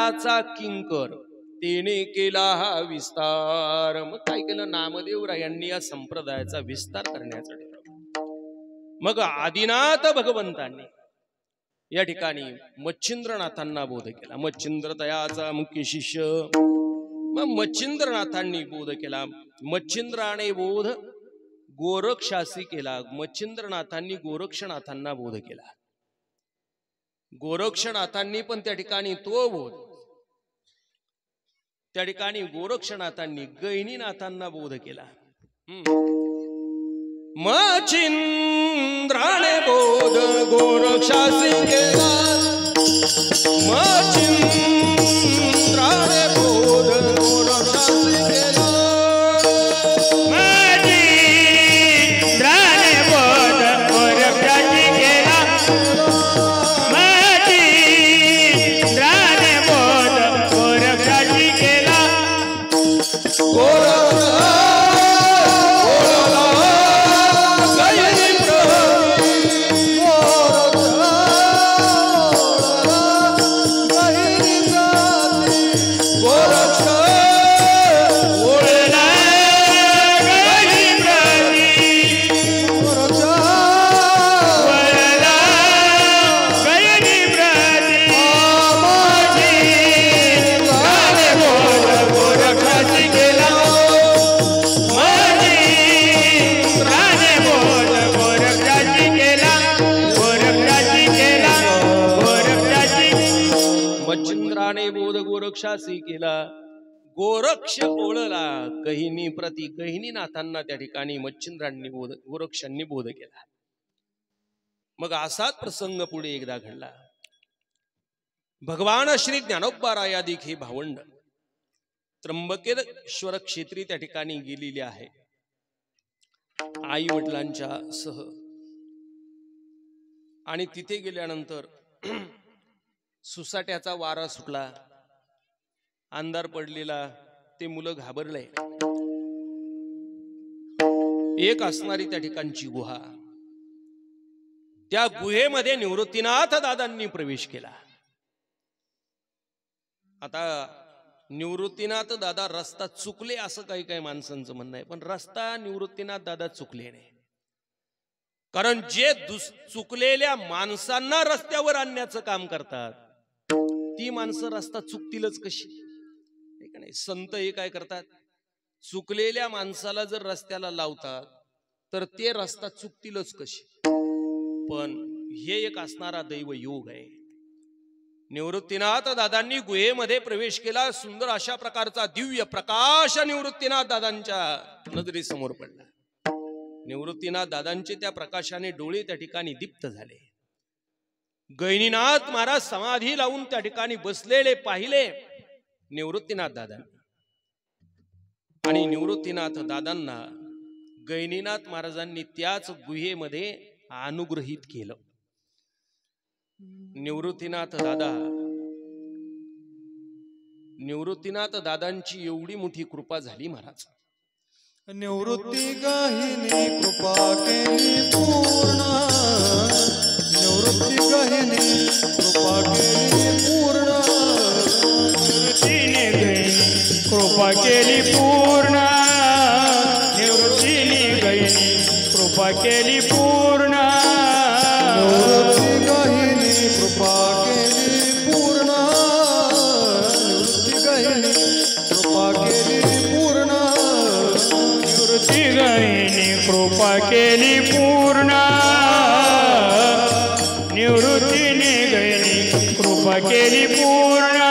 तयाचा किंकर तेने केला हा विस्तार. मग काय केलं नामदेवरायांनी या संप्रदायाचा विस्तार करण्याचं ठरवलं. मग आदिनाथ भगवंतांनी या ठिकाणी मच्छिंद्रनाथांना बोध केला. मच्छिंद्र तयाचा मुख्य शिष्य. मग मच्छिंद्रनाथांनी बोध केला. मच्छिंद्राने बोध गोरक्षासी केला. मच्छिंद्रनाथांनी गोरक्षनाथांना बोध केला. गोरक्षनाथांनी पण त्या ठिकाणी तो बोध. त्या ठिकाणी गोरक्षनाथांनी गहिनीनाथांना बोध केला. मच्छिंद्राने बोध गोरक्षासी केला. मच्छिंद्राने बोध गोरक्षासी केला. गोरक्षासी केला. गोरक्ष ओळला गहिनी प्रति. गहिनीनाथांना त्या ठिकाणी मच्छिंद्रांनी बोध गोरक्षांनी बोध केला. मग असाच प्रसंग पुढे एकदा घडला. भगवान श्री ज्ञानोबारायादिक हे भावंड त्र्यंबकेश्वर क्षेत्री त्या ठिकाणी गेलेले आहे आई वडिलांच्या सह. आणि तिथे गेल्यानंतर सुसाट्याचा वारा सुटला. अंधार पडलेला. ते मुलं घाबरले. एक असणारी त्या ठिकाणची गुहा. त्या गुहेमध्ये निवृत्तीनाथ दादांनी प्रवेश केला. आता निवृत्तीनाथ दादा रस्ता चुकले असं काही काही माणसांचं म्हणणं आहे. पण रस्ता निवृत्तीनाथ दादा चुकले नाही. कारण जे चुकलेल्या माणसांना रस्त्यावर आणण्याचं काम करतात ती माणसं रस्ता चुकतीलच कशी. नाही संत हे काय करतात, चुकलेल्या माणसाला जर रस्त्याला लावतात तर ते रस्ता चुकतीलच कशी. पण हे एक असणारा दैव योग आहे. निवृत्तीनाथ दादांनी गुहेमध्ये प्रवेश केला. सुंदर अशा प्रकारचा दिव्य प्रकाश निवृत्तीनाथ दादांच्या नजरेसमोर पडला. निवृत्तीनाथ दादांचे त्या प्रकाशाने डोळे त्या ठिकाणी दीप्त झाले. गहिनीनाथ महाराज समाधी लावून त्या ठिकाणी बसलेले पाहिले निवृत्तीनाथ दादांनी. आणि निवृत्तीनाथ दादांना गहिनीनाथ महाराजांनी त्याच गुहेमध्ये अनुग्रहित केलं. निवृत्तीनाथ दादांची एवढी मोठी कृपा झाली महाराज. निवृत्ती गहिनी कृपा केली पूर्ण. निवृत्ती गहिनी कृपा केली पूर्ण. निवृत्तीने गहिनी कृपा केली पूर्ण. निवृत्तीने गहिनी कृपा केली पूर्ण. निवृत्ती गहिनी कृपा केली पूर्ण. निवृत्ती गहिनी कृपा केली पूर्ण. निवृत्ती गहिनी कृपा केली पूर्ण. निवृत्तीने गहिनी कृपा केली पूर्ण.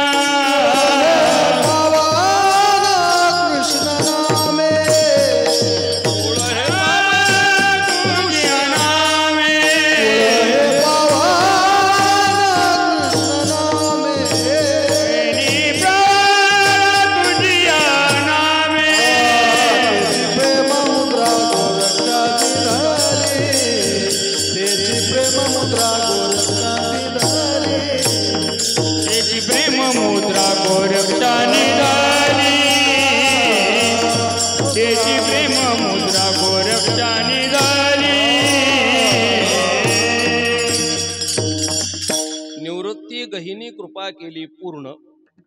गहिनी कृपा केली पूर्ण.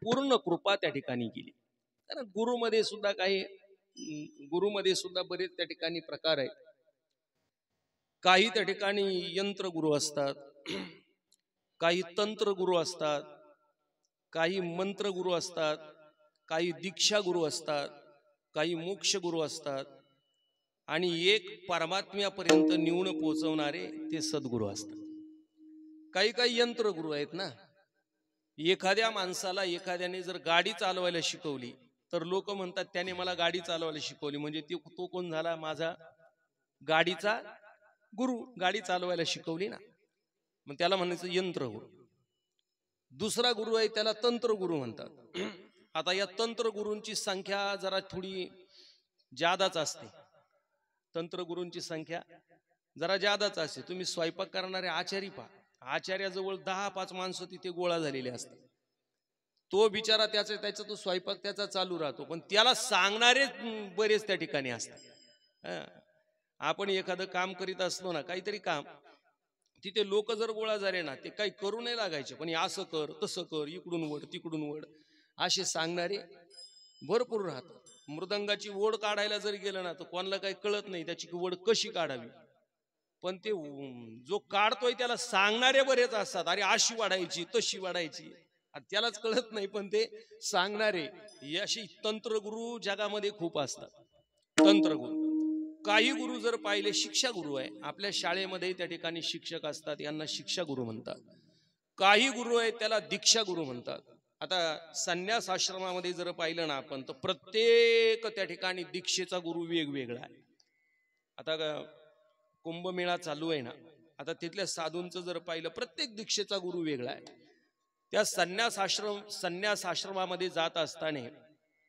पूर्ण कृपा त्या ठिकाणी केली. कारण गुरुमध्ये सुद्धा बरेच त्या ठिकाणी प्रकार आहेत. काही त्या ठिकाणी यंत्र गुरु असतात, काही तंत्र गुरु असतात, काही मंत्र गुरु असतात, काही दीक्षा गुरु असतात, काही मोक्ष गुरु असतात आणि एक परमात्म्यापर्यंत नेऊन पोहोचवणारे ते सद्गुरू असतात. काही काही यंत्र गुरु आहेत ना. एखाद्या माणसाला एखाद्याने जर गाडी चालवायला शिकवली तर लोक म्हणतात त्याने मला गाडी चालवायला शिकवली, म्हणजे तो कोण झाला? माझा गाडीचा गुरु. गाडी चालवायला शिकवली ना, मग त्याला म्हणायचं यंत्र गुरु. दुसरा गुरु आहे त्याला तंत्र गुरु म्हणतात. आता या तंत्र गुरूंची संख्या जरा थोडी जादाच असते. तंत्र गुरूंची संख्या जरा जादाच असते. तुम्ही स्वयंपाक करणारे आचारी पहा, आचार्याजवळ 10-5 माणसं तिथे गोळा झालेले असतात. तो बिचारा त्याचा तो स्वयंपाक त्याचा चालू राहतो, पण त्याला सांगणारे बरेच त्या ठिकाणी असतात. आपण एखादं काम करीत असलो ना, काहीतरी काम, तिथे लोक जर गोळा झाले ना, ते काही करू नाही लागायचे, पण असं कर तसं कर, इकडून वड तिकडून वड, असे सांगणारे भरपूर राहतात. मृदंगाची ओढ काढायला जर गेलं ना तर कोणाला काही कळत नाही त्याची ओढ कशी काढावी, पण ते जो काढतोय त्याला सांगणारे बरेच असतात. अरे अशी वाढायची तशी वाढायची, त्यालाच कळत नाही, पण ते सांगणारे अशी तंत्रगुरु जगामध्ये खूप असतात. तंत्रगुरु. काही गुरु जर पाहिले, शिक्षा गुरु आहे. आपल्या शाळेमध्ये त्या ठिकाणी शिक्षक असतात, यांना शिक्षा गुरु म्हणतात. काही गुरु आहेत त्याला दीक्षा गुरु म्हणतात. आता संन्यास आश्रमामध्ये जर पाहिलं ना आपण, तर प्रत्येक त्या ठिकाणी दीक्षेचा गुरु वेगवेगळा आहे. आता कुंभमेळा चालू आहे ना, आता तिथल्या साधूंचं जर पाहिलं, प्रत्येक दीक्षेचा गुरु वेगळा आहे. त्या संन्यास आश्रमामध्ये जात असताना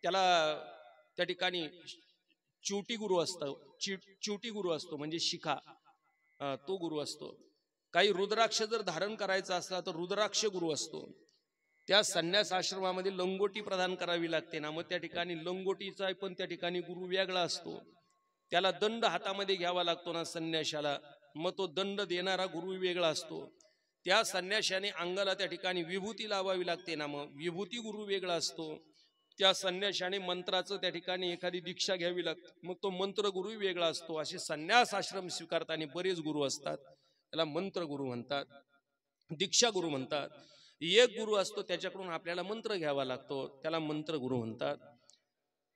त्याला त्या ठिकाणी चिवटी गुरु असतो. चिवटी गुरु असतो म्हणजे शिखा, तो गुरु असतो. काही रुद्राक्ष जर धारण करायचा असला तर रुद्राक्ष गुरु असतो. त्या संन्यास आश्रमामध्ये लंगोटी प्रदान करावी लागते ना, मग त्या ठिकाणी लंगोटीचा पण त्या ठिकाणी गुरु वेगळा असतो. त्याला दंड हातामध्ये घ्यावा लागतो ना संन्याशाला, मग तो दंड देणारा गुरु वेगळा असतो. त्या संन्याशाने अंगाला त्या ठिकाणी विभूती लावावी लागते ना, मग विभूती गुरु वेगळा असतो. त्या संन्याशाने मंत्राचं त्या ठिकाणी एखादी दीक्षा घ्यावी लागते, मग तो मंत्र गुरु वेगळा असतो. असे संन्यास आश्रम स्वीकारताना बरेच गुरु असतात. त्याला मंत्र गुरु म्हणतात, दीक्षा गुरु म्हणतात. एक गुरु असतो त्याच्याकडून आपल्याला मंत्र घ्यावा लागतो, त्याला मंत्र गुरु म्हणतात.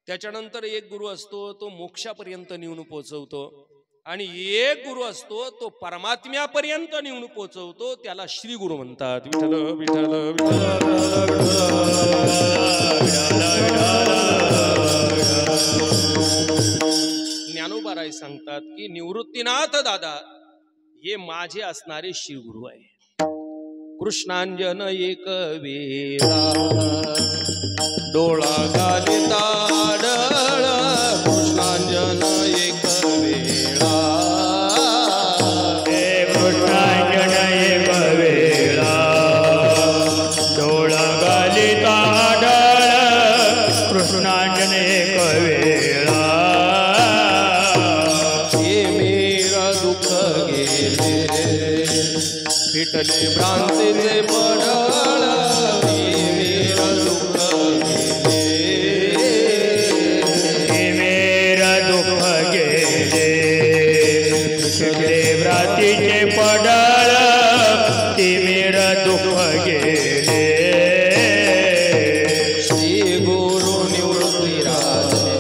त्याच्यानंतर एक गुरु असतो तो मोक्षापर्यंत नेऊन पोहोचवतो, आणि एक गुरु असतो तो परमात्म्यापर्यंत नेऊन पोहोचवतो, त्याला श्री गुरु म्हणतात. विठ्ठल विठ्ठल ज्ञानोबाराय सांगतात की निवृत्तीनाथ दादा हे माझे असणारे श्री गुरु आहे. कृष्णांजन एक वेळा डोळा घालिता आढळ, कृष्णांजन एक वेळा, कृष्णांजन एक वेळा डोळा घालिता आढळ, कृष्णांजन एक वेळा. हे मेरा दुःख गेले विठले भ्रांतीचे पडळ, हे मेरा दुःख गेले, हे मेरा दुःख गेले विठले भ्रांतीचे पडळ, ते मेरा दुःख गेले. श्री गुरु निवृत्ती राजे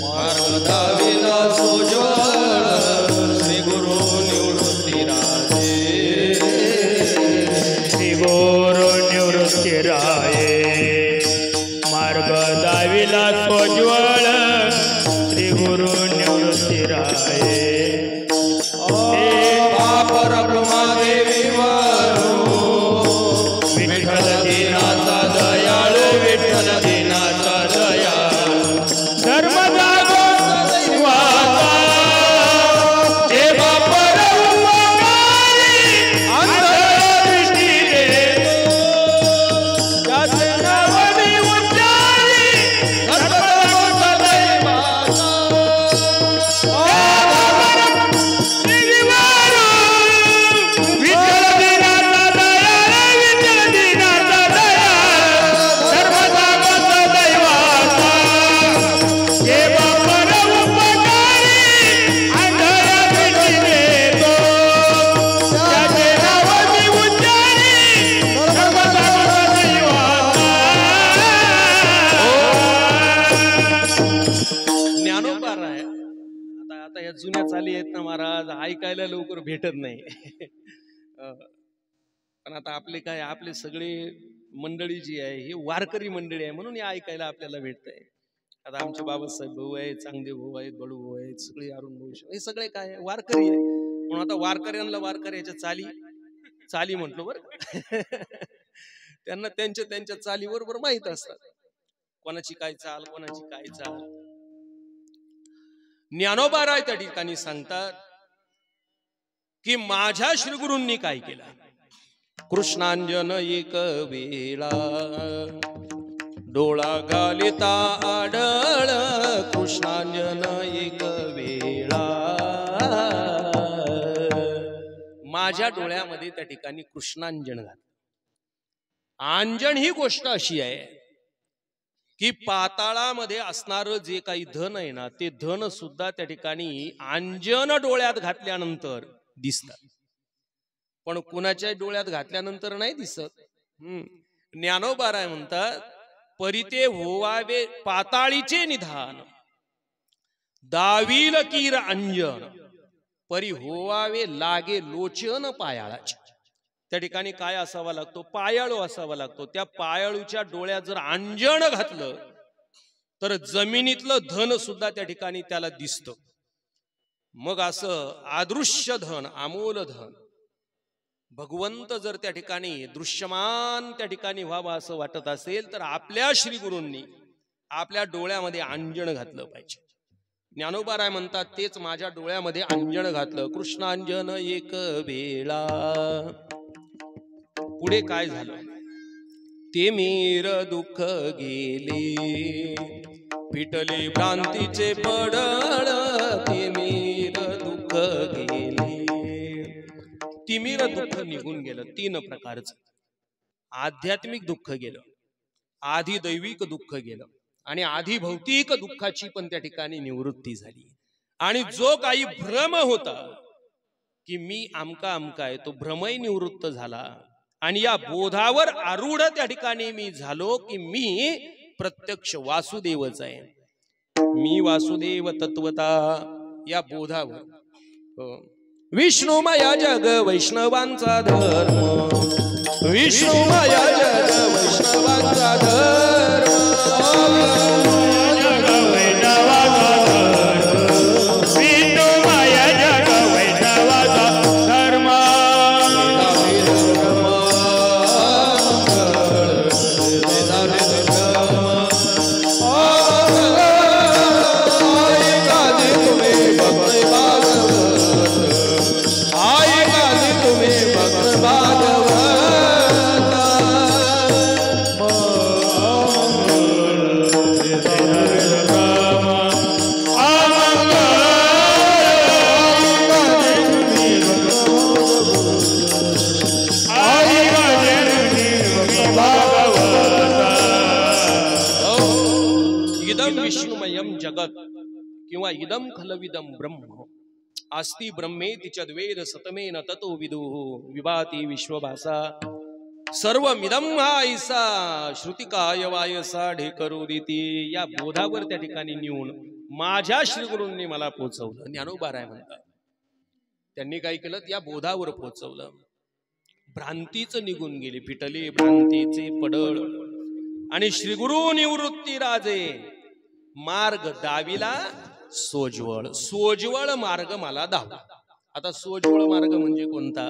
मार्ग दाविला सोज्वळ, श्री गुरु निवृत्ती राजे, श्री गुरु निवृत्ती राये मार्ग दाविला सोज्वळ, श्री गुरु निवृत्ती राये. पापर ब्रह्मादेवी विठ्ठल दीनाचा दयाळू, विठ्ठल दीनाचा दयाळू, धर्म जागो सदैवाचा, हे बापर अंधदृष्टी देतो, त्याचे नाव मी उच्चारी, धर्म जागो सदैवाचा. विठ्ठल महाराज ऐकायला लवकर भेटत नाही. पण आता आपले काय, आपले सगळे मंडळी जी आहे ही वारकरी मंडळी आहे म्हणून हे ऐकायला आपल्याला भेटतंय. आता आमचे बाबासाहेब भाऊ आहेत, चांगदेव भाऊ आहेत, बडू भाऊ आहेत, सगळे अरुण भाऊ, हे सगळे काय वारकरी आहे. म्हणून आता वारकऱ्यांना वारकऱ्याच्या चाली म्हटलो बरं. त्यांना त्यांच्या चाली बरोबर माहित असतात, कोणाची काय चाल, कोणाची काय चाल. ज्ञानोबा राय त्या ठिकाणी सांगतात की माझ्या श्रीगुरूंनी काय केलं. कृष्णांजन एक वेळा डोळा घालिता आढळ, कृष्णांजन एक वेळा. माझ्या डोळ्यामध्ये त्या ठिकाणी कृष्णांजन घातलं. अंजन ही गोष्ट अशी आहे की पाताळामध्ये असणारं जे काही धन आहे ना, ते धन सुद्धा त्या ठिकाणी अंजन डोळ्यात घातल्यानंतर दिसतात, पण कुणाच्या डोळ्यात घातल्यानंतर नाही दिसत. ज्ञानोबा राय म्हणतात परिते होवावे पाताळीचे निधान, दावील कीर अंजन परी होवावे लागे लोचन पायाळाचे. त्या ठिकाणी काय असावा लागतो, पायाळू असावा लागतो. त्या पायाळूच्या डोळ्यात जर अंजन घातलं तर जमिनीतलं धन सुद्धा त्या ठिकाणी त्याला दिसतं. मग असं अदृश्य धन, अमोल धन, भगवंत जर त्या ठिकाणी दृश्यमान त्या ठिकाणी व्हावा असं वाटत असेल तर आपल्या श्रीगुरूंनी आपल्या डोळ्यामध्ये अंजन घातलं पाहिजे. ज्ञानोबा राय म्हणतात तेच माझ्या डोळ्यामध्ये अंजन घातलं, कृष्णांजन एक वेळा. पुढे काय झालं, ते मीर दुःख गेले पिटले भ्रांतीचे पडळ, ते मीर दुःख गेले. तिमिर दुःख निघून गेलं. 3 प्रकारचं आध्यात्मिक दुःख गेलं, आधी दैविक दुःख गेलं आणि आधी भौतिक दुःखाची पण त्या ठिकाणी निवृत्ती झाली. आणि जो काही भ्रम होता की मी आमका आमका आहे, तो भ्रमही निवृत्त झाला. आणि या बोधावर आरूढ त्या ठिकाणी मी झालो की मी प्रत्यक्ष वासुदेवच आहे. मी वासुदेव तत्वता या बोधावर. विष्णुमया जग वैष्णवांचा धर्म, विष्णुमया जग वैष्णवांचा धर्म, जग वैष्णवाचा धर्म, विष्णुमया जग वैष्णवाचा धर्म. जगत किंवा इदम खलविदम ब्रह्म अस्ति ब्रह्मेति चद्वेद सतमेन ततो विदुः विभाति विश्वभासा सर्वमिदं ऐसा श्रुतिकाय वायसा ढेकरोदिती. या बोधावर त्या ठिकाणी नेऊन माझ्या श्रीगुरूंनी मला पोहोचवलं. ज्ञानोबा राय म्हणतात त्यांनी काय केलं, या बोधावर पोहोचवलं. भ्रांतीच निघून गेली, पिटले भ्रांतीचे पडळ. आणि श्रीगुरु निवृत्ती राजे मार्ग दाविला सोजवळ. सोजवळ मार्ग मला दाव. आता सोजवळ मार्ग म्हणजे कोणता,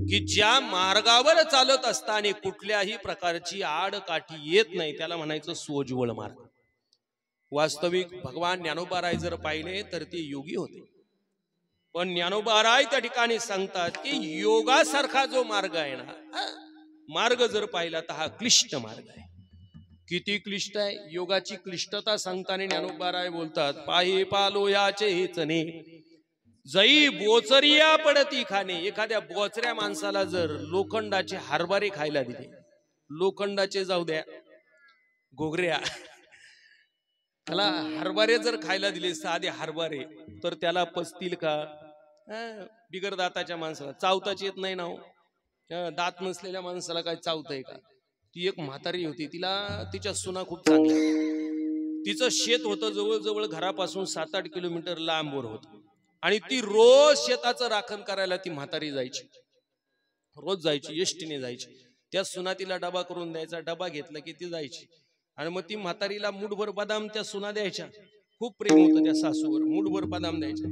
की ज्या मार्गावर चालत असताना कुठल्याही प्रकारची आड काठी येत नाही त्याला म्हणायचं सोजवळ मार्ग. वास्तविक भगवान ज्ञानोबा राय जर पाहिले तर ते योगी होते, पण ज्ञानोबा राय त्या ठिकाणी सांगतात की योगासारखा जो मार्ग आहे ना, मार्ग जर पाहिला तर हा क्लिष्ट मार्ग आहे. किती क्लिष्ट आहे. योगाची क्लिष्टता सांगताना ज्ञानोबा राय बोलतात, पायी पालो याचे हेचने जई बोचरिया पडती खाणे. एखाद्या बोचऱ्या माणसाला जर लोखंडाचे हरभरे खायला दिले, लोखंडाचे जाऊ द्या घोगऱ्या, त्याला हरभरे जर खायला दिले साधे हरभरे तर त्याला पचतील का? बिगर दाताच्या माणसाला चावताच येत नाही ना हो. दात नसलेल्या माणसाला काय चावतंय का? ती एक म्हातारी होती, तिला तिच्या सुना खूप चांगल्या. तिचं शेत होतं जवळजवळ घरापासून 7-8 किलोमीटर लांबवर होतं. आणि ती रोज शेताचं राखण करायला ती म्हातारी जायची, रोज जायची, एसटीने जायची. त्या सुना तिला डबा करून द्यायचा, डबा घेतला की ती जायची. आणि मग ती म्हातारीला मुठभर बदाम त्या सुना द्यायच्या. खूप प्रेम होतं त्या सासूवर, मुठभर बदाम द्यायच्या.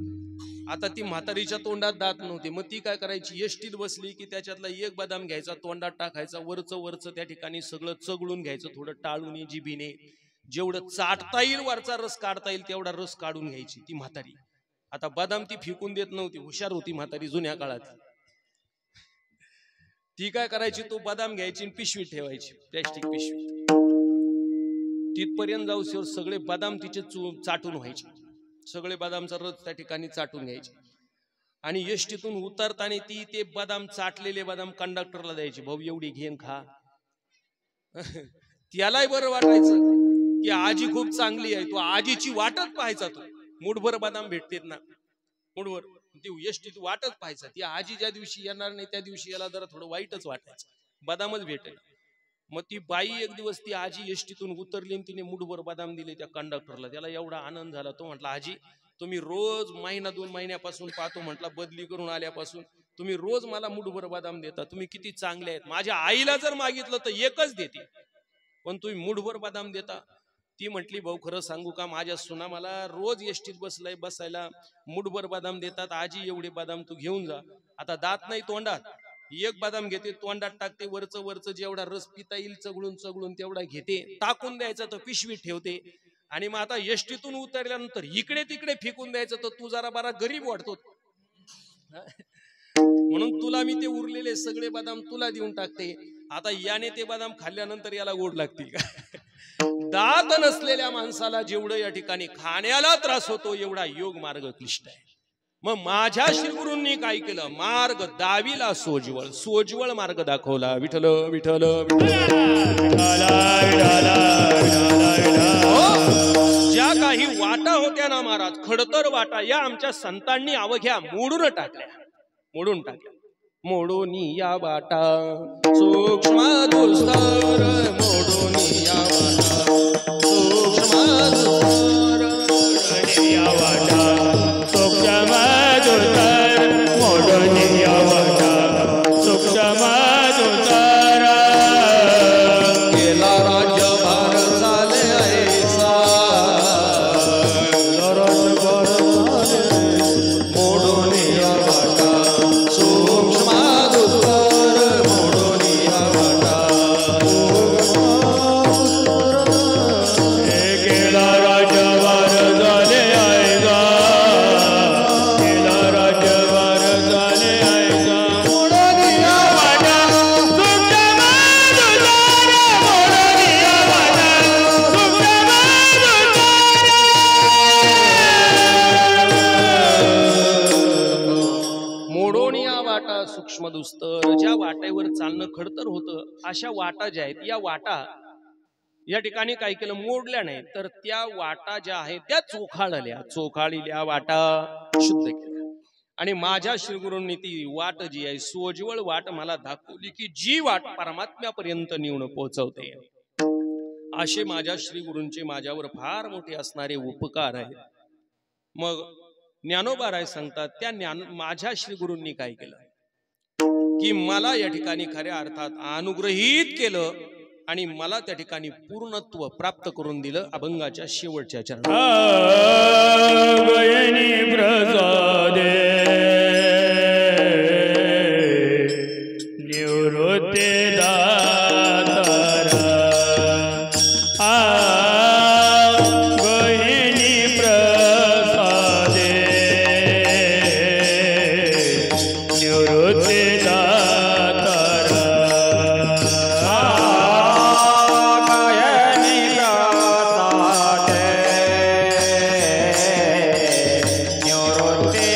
आता ती म्हातारीच्या तोंडात दात नव्हते, मग ती काय करायची, एसटीत बसली की त्याच्यातला एक बदाम घ्यायचा, तोंडात टाकायचा, वरचं त्या ठिकाणी सगळं चगळून घ्यायचं, थोडं टाळून जिभीने, जेवढं चाटता येईल वरचा रस काढता येईल तेवढा रस काढून घ्यायची ती म्हातारी. आता बदाम ती फेकून देत नव्हती, हुशार होती म्हातारी जुन्या काळात. ती काय करायची, तो बदाम घ्यायची आणि पिशवीत ठेवायची, प्लॅस्टिक पिशवी. तिथपर्यंत जाऊस सगळे बदाम तिचे चाटून व्हायचे, सगळे बदामचा रस त्या ठिकाणी चाटून घ्यायचे. आणि एसटीतून उतरताना ती ते बदाम, चाटलेले बदाम कंडक्टरला द्यायचे, भाऊ एवढी घेन खा. त्यालाही बरं वाटायचं की आजी खूप चांगली आहे, तो आजीची वाटच पाहायचा. तो मुठभर बदाम भेटतेत ना, मुठभर ती एसटीत वाटच पाहायचा. ती आजी ज्या दिवशी येणार नाही त्या दिवशी याला जरा थोडं वाईटच वाटायचं, बदामच भेटेल. मग ती बाई एक दिवस ती आजी एसटीतून उतरली आणि तिने मुठभर बदाम दिले त्या कंडक्टरला. त्याला एवढा आनंद झाला, तो म्हटला, आजी तुम्ही रोज महिना 2 महिन्यापासून पाहतो, म्हटला बदली करून आल्यापासून तुम्ही रोज मला मुठभर बदाम देता, तुम्ही किती चांगले आहेत. माझ्या आईला जर मागितलं तर एकच देते, पण तुम्ही मुठभर बदाम देता. ती म्हटली, भाऊ खरं सांगू का, माझ्या सुना मला रोज एसटीत बसायला मुठभर बदाम देतात. आजी एवढे बदाम तू घेऊन जा. आता दात नाही तोंडात, एक बदाम घेते, तोंडात टाकते, वरचं जेवढा रस पिता येईल चगळून तेवढा घेते, टाकून द्यायचा तर पिशवीत ठेवते. आणि मग आता एसटीतून उतरल्यानंतर इकडे तिकडे फेकून द्यायचं, तर तू जरा बरा गरीब वाटतो, म्हणून तुला मी ते उरलेले सगळे बदाम तुला देऊन टाकते. आता याने ते बदाम खाल्ल्यानंतर याला गोड लागतील का? दात नसलेल्या माणसाला जेवढं या ठिकाणी खाण्याला त्रास होतो, एवढा योग मार्ग क्लिष्ट आहे. मग माझ्या श्रीगुरूंनी काय केलं, मार्ग दाविला सोज्वळ मार्ग दाखवला. विठ्ठल विठ्ठल ज्या काही वाटा होत्या ना महाराज, खडतर वाटा, या आमच्या संतांनी अवघ्या मोडून टाकल्या. मोडून या वाटा सूक्ष्म दुस्तर, मोडून या वाटा सूक्ष्म दुस्तर, या वाटा सूक्ष्म दुस्तर, मोडून या वाटा सूक्ष्म दुस्तर. केला राज्यभार झाले ऐसा, मोडून या वाटा सूक्ष्म दुस्तर, मोडून या वाटा. केला राज्यभार झाले ऐसा, केला राज्यभार झाले ऐसा, मोडून या वाटा सूक्ष्म दुस्तर, मोडून या वाटा सूक्ष्म दुस्तर. मोडून या वाटा सूक्ष्म दुस्तर. ज्या वाटेवर चालणं खडतर होतं, अशा वाटा ज्या आहेत, या वाटा या ठिकाणी काय केलं, मोडल्या नाही, तर त्या वाटा ज्या आहेत त्या चोखाळल्या वाटा शुद्ध केल्या. आणि माझ्या श्रीगुरूंनी ती वाट जी आहे, सोज्वळ वाट मला दाखवली, की जी वाट परमात्म्यापर्यंत नेऊन पोहोचवते. असे माझ्या श्रीगुरूंचे माझ्यावर फार मोठे असणारे उपकार आहेत. मग ज्ञानोबा सांगतात, त्या माझ्या श्रीगुरूंनी काय केलं, की मला या ठिकाणी खऱ्या अर्थात अनुग्रहित केलं आणि मला त्या ठिकाणी पूर्णत्व प्राप्त करून दिलं अभंगाच्या शेवटच्या चरणात. प्रसादे निवृत्ती दातारा, बहिणी प्रसादे निवृत्ती दातारा. निवृत्ती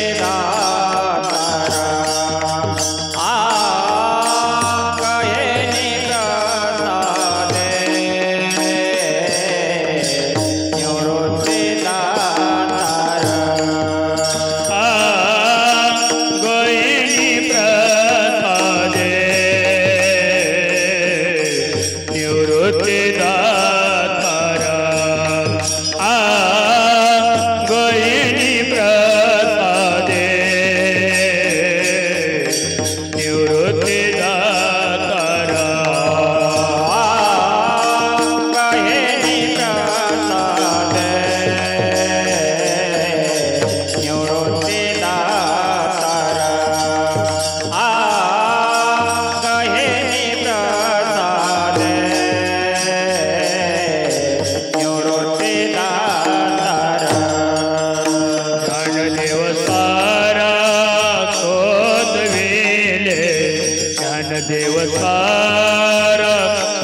ज्ञानदेव सार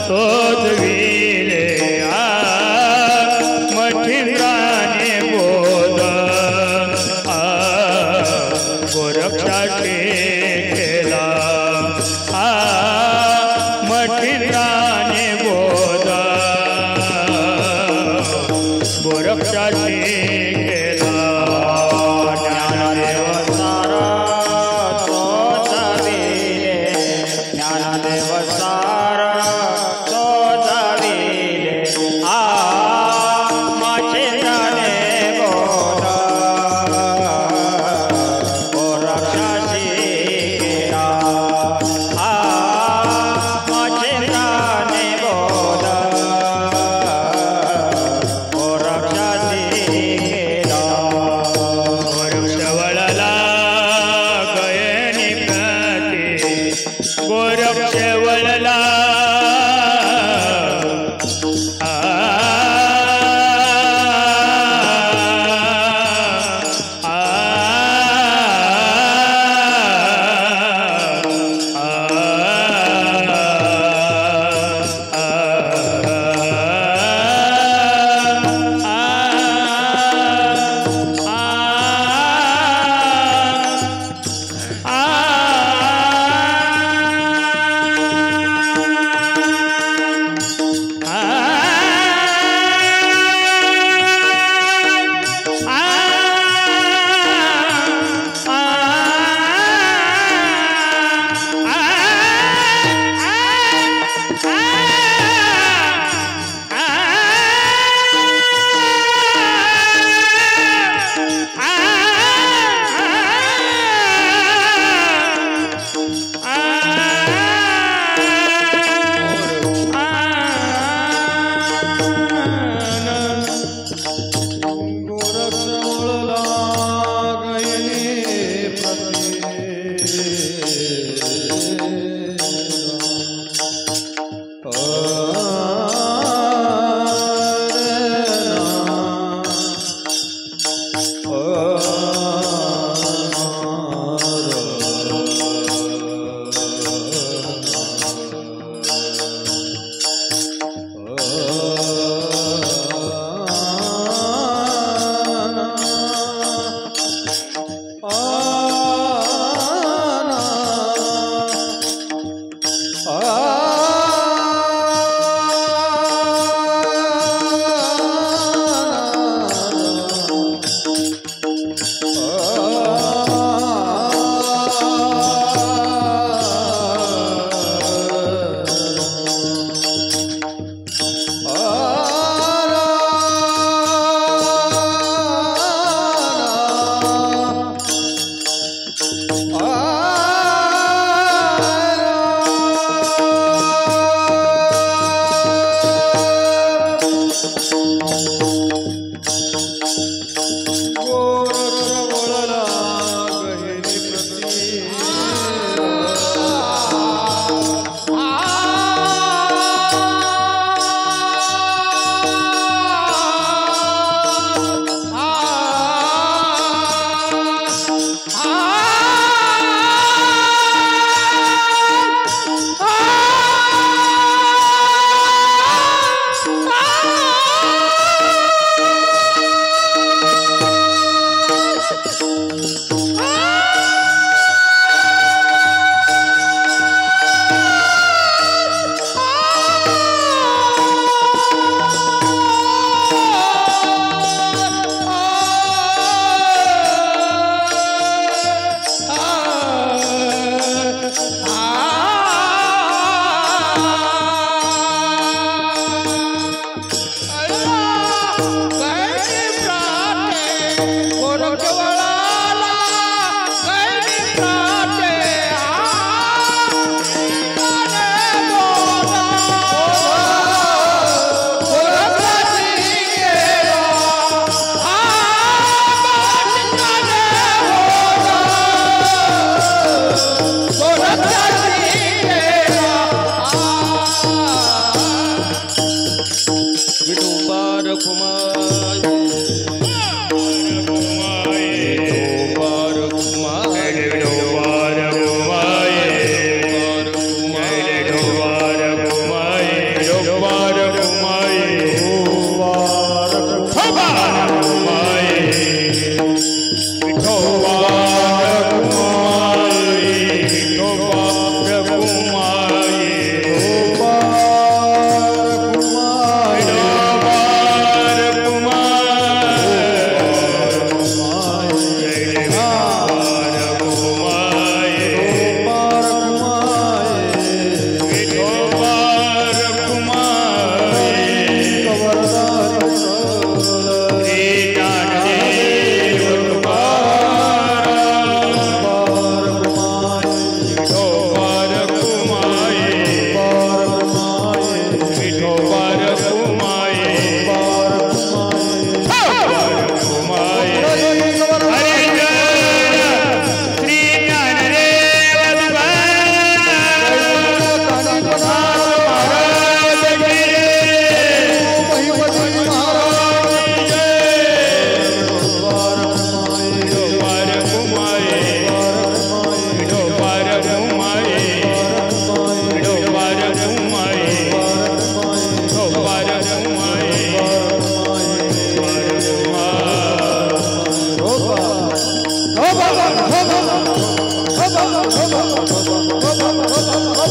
तोच मठिंद्राने बोध गोरक्षाचे केला मठिंद्राने बोध गोरक्षाचे केला ज्ञानदेव सारा तोच विले ज्ञानदेव सारा तोच विले मठिंद्राने बोध गोरक्षाचे केला मठिंद्राने बोध गोरक्षाचे केला गोरक्षवळला गयनी प्रती गोरक्षवळला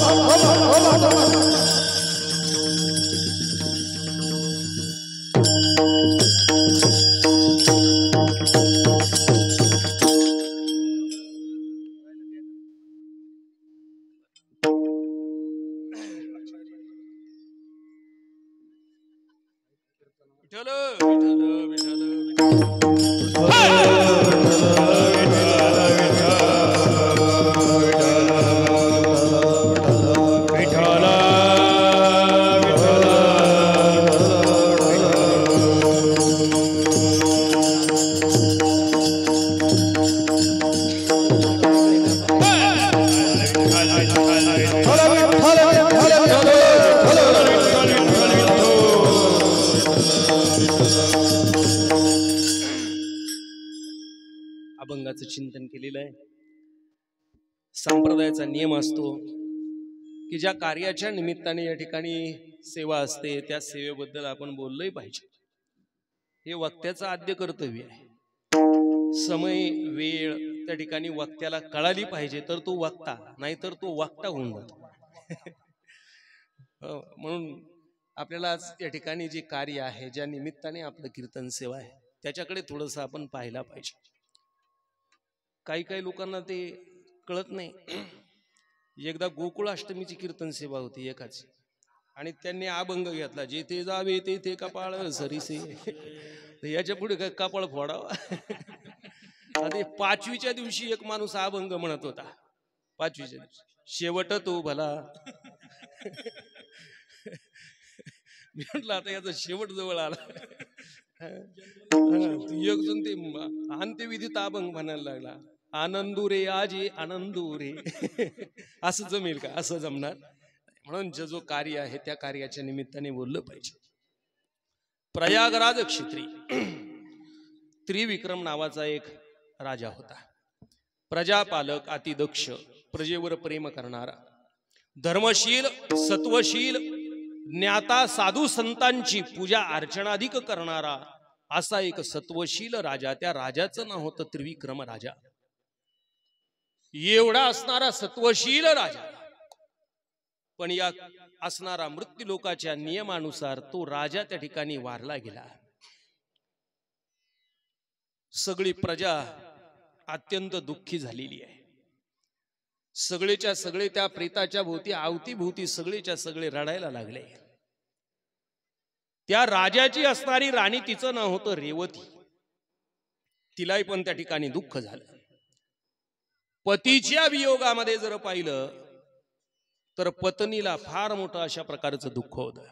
विठ्ठल विठ्ठल विठ्ठल अभंगाचं चिंतन केलेलं आहे. संप्रदायाचा नियम असतो की ज्या कार्याच्या निमित्ताने या ठिकाणी सेवा असते त्या सेवेबद्दल आपण बोललंही पाहिजे. हे वक्त्याचं आद्य कर्तव्य आहे. समय वेळ त्या ठिकाणी वक्त्याला कळाली पाहिजे तर तो वक्ता, नाहीतर तो वक्ता होऊन जातो. म्हणून आपल्याला आज या ठिकाणी जे कार्य आहे, ज्या निमित्ताने आपलं कीर्तन सेवा आहे, त्याच्याकडे थोडंसं आपण पाहायला पाहिजे. काही काही लोकांना ते कळत नाही. एकदा गोकुळाष्टमीची कीर्तन सेवा होती एकाची, आणि त्यांनी अभंग घेतला, जेथे जावे तेथे कपाळ सरीसे. याच्या पुढे काय कपाळ फोडावा. आता 5वीच्या दिवशी एक माणूस अभंग म्हणत होता. 5वीच्या दिवशी शेवट तो भला. मी म्हटलं आता याचा शेवट जवळ आला. एक जण ते अंत्यविधीत अभंग म्हणायला लागला, आनंदू रे आजी आनंदू रे. असं जमेल का? असं जमणार. म्हणून जो कार्य आहे त्या कार्याच्या निमित्ताने बोललं पाहिजे. प्रयागराज क्षेत्री त्रिविक्रम नावाचा एक राजा होता. प्रजापालक, अतिदक्ष, प्रजेवर प्रेम करणारा, धर्मशील, सत्वशील, ज्ञाता साधू संतांची पूजा अर्चनाधिक करणारा असा एक सत्वशील राजा. त्या राजाचं नाव होतं त्रिविक्रम राजा. एवढा असणारा सत्वशील राजा, पण या असणारा मृत्यू लोकाच्या नियमानुसार तो राजा त्या ठिकाणी वारला गेला. सगळी प्रजा अत्यंत दुःखी झालेली आहे. सगळेच्या सगळे त्या प्रेताच्या भोवती, अवतीभोवती सगळेच्या सगळे रडायला लागले. त्या राजाची असणारी राणी, तिचं नाव होतं रेवती. तिलाही पण त्या ठिकाणी दुःख झालं. पतीच्या वियोगामध्ये जर पाहिलं तर पत्नीला फार मोठं अशा प्रकारचं दुःख होतं.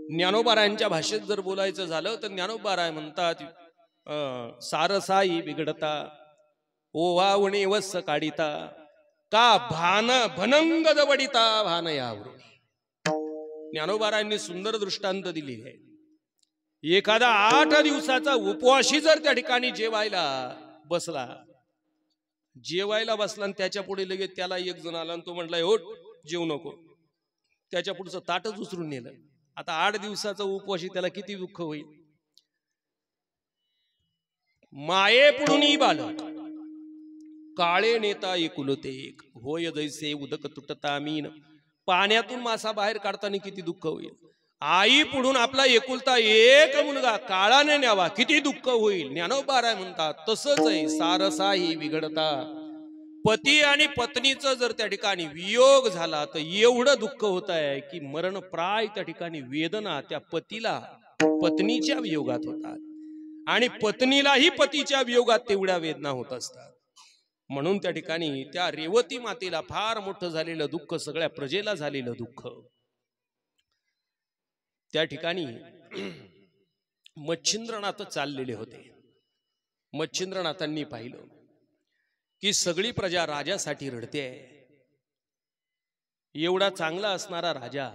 ज्ञानोबारायांच्या भाषेत जर बोलायचं झालं तर ज्ञानोबाराय म्हणतात, सारसाई बिघडता ओवावणे वस काढिता का भान भनंग जवडिता भान यावरून. ज्ञानोबारायांनी सुंदर दृष्टांत दिली आहे. एखादा 8 दिवसाचा उपवासी जर त्या ठिकाणी जेवायला बसला आणि त्याच्या पुढे लगेच त्याला एक जण आला आणि तो म्हटला, हो जेवू नको. त्याच्या पुढचं ताटच उचलून नेलं. आता 8 दिवसाचा उपवासी, त्याला किती दुःख होईल. माये पुढुनी बालक काळे नेता एकुलते एक, होय जैसे उदक तुटता मीन. पाण्यातून मासा बाहेर काढताना किती दुःख होईल. आई पुढून आपला एकुलता एक मुलगा काळाने न्यावा, किती दुःख होईल. ज्ञानोबाराय म्हणतात तसंच आहे. सारसाही बिघडता, पती आणि पत्नीचं जर त्या ठिकाणी वियोग झाला तर एवढं दुःख होत आहे की मरणप्राय त्या ठिकाणी वेदना त्या पतीला पत्नीच्या वियोगात होतात, आणि पत्नीलाही पतीच्या वियोगात तेवढ्या वेदना होत असतात. म्हणून त्या ठिकाणी त्या रेवती मातेला फार मोठं झालेलं दुःख, सगळ्या प्रजेला झालेलं दुःख. त्या ठिकाणी मच्छिंद्रनाथ चाललेले होते. मच्छिंद्रनाथांनी पाहिलं की सगळी प्रजा राजासाठी रडते. एवढा चांगला असणारा राजा,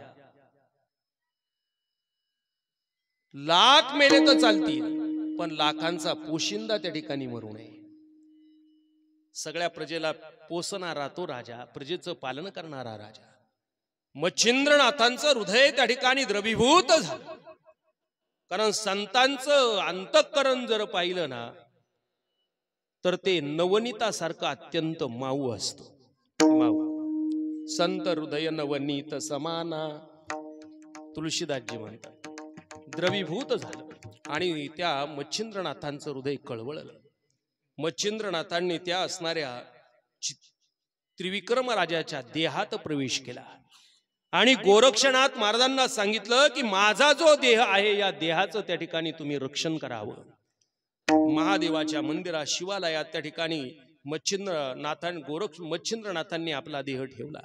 लाख मेले तर चालतील पण लाखांचा पोशिंदा त्या ठिकाणी मरू नये. सगळ्या प्रजेला पोसणारा तो राजा, प्रजेचं पालन करणारा राजा. मच्छिंद्रनाथांचं हृदय त्या ठिकाणी द्रवीभूत झालं. कारण संतांचं अंतःकरण जर पाहिलं ना तर ते नवनीतासारखं अत्यंत माऊ असतं. माऊ संत हृदय नवनीत समाना. तुळशीदासजी म्हणतात द्रवीभूत झालं आणि त्या मच्छिंद्रनाथांचं हृदय कळवळलं. मच्छिंद्रनाथांनी त्या असणाऱ्या त्रिविक्रम राजाच्या देहात प्रवेश केला आणि गोरक्षनाथ महाराजांना सांगितलं की माझा जो देह आहे या देहाचं त्या ठिकाणी तुम्ही रक्षण करावं. महादेवाच्या मंदिरात शिवालयात त्या ठिकाणी मच्छिंद्रनाथांनी आपला देह ठेवला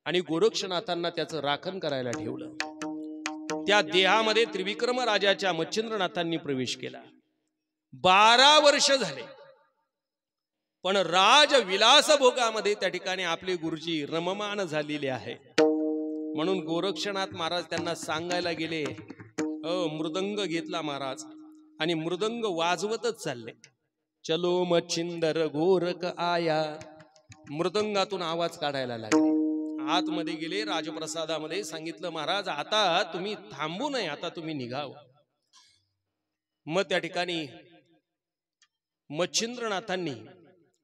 आणि गोरक्षनाथांना त्याचं राखण करायला ठेवलं. त्या देहामध्ये त्रिविक्रम राजाच्या मच्छिंद्रनाथांनी प्रवेश केला. 12 वर्ष झाले पण राजविलास भोगामध्ये त्या ठिकाणी आपले गुरुजी रममान झालेले आहे. म्हणून गोरक्षनाथ महाराज त्यांना सांगायला गेले, मृदंग घेतला महाराज आणि मृदंग वाजवतच चालले. चलो मच्छिंदर गोरख आया, मृदंगातून आवाज काढायला लागले. आतमध्ये गेले, राजप्रसादामध्ये सांगितलं महाराज आता तुम्ही थांबू नये, आता तुम्ही निघावं. मग त्या ठिकाणी मच्छिंद्रनाथांनी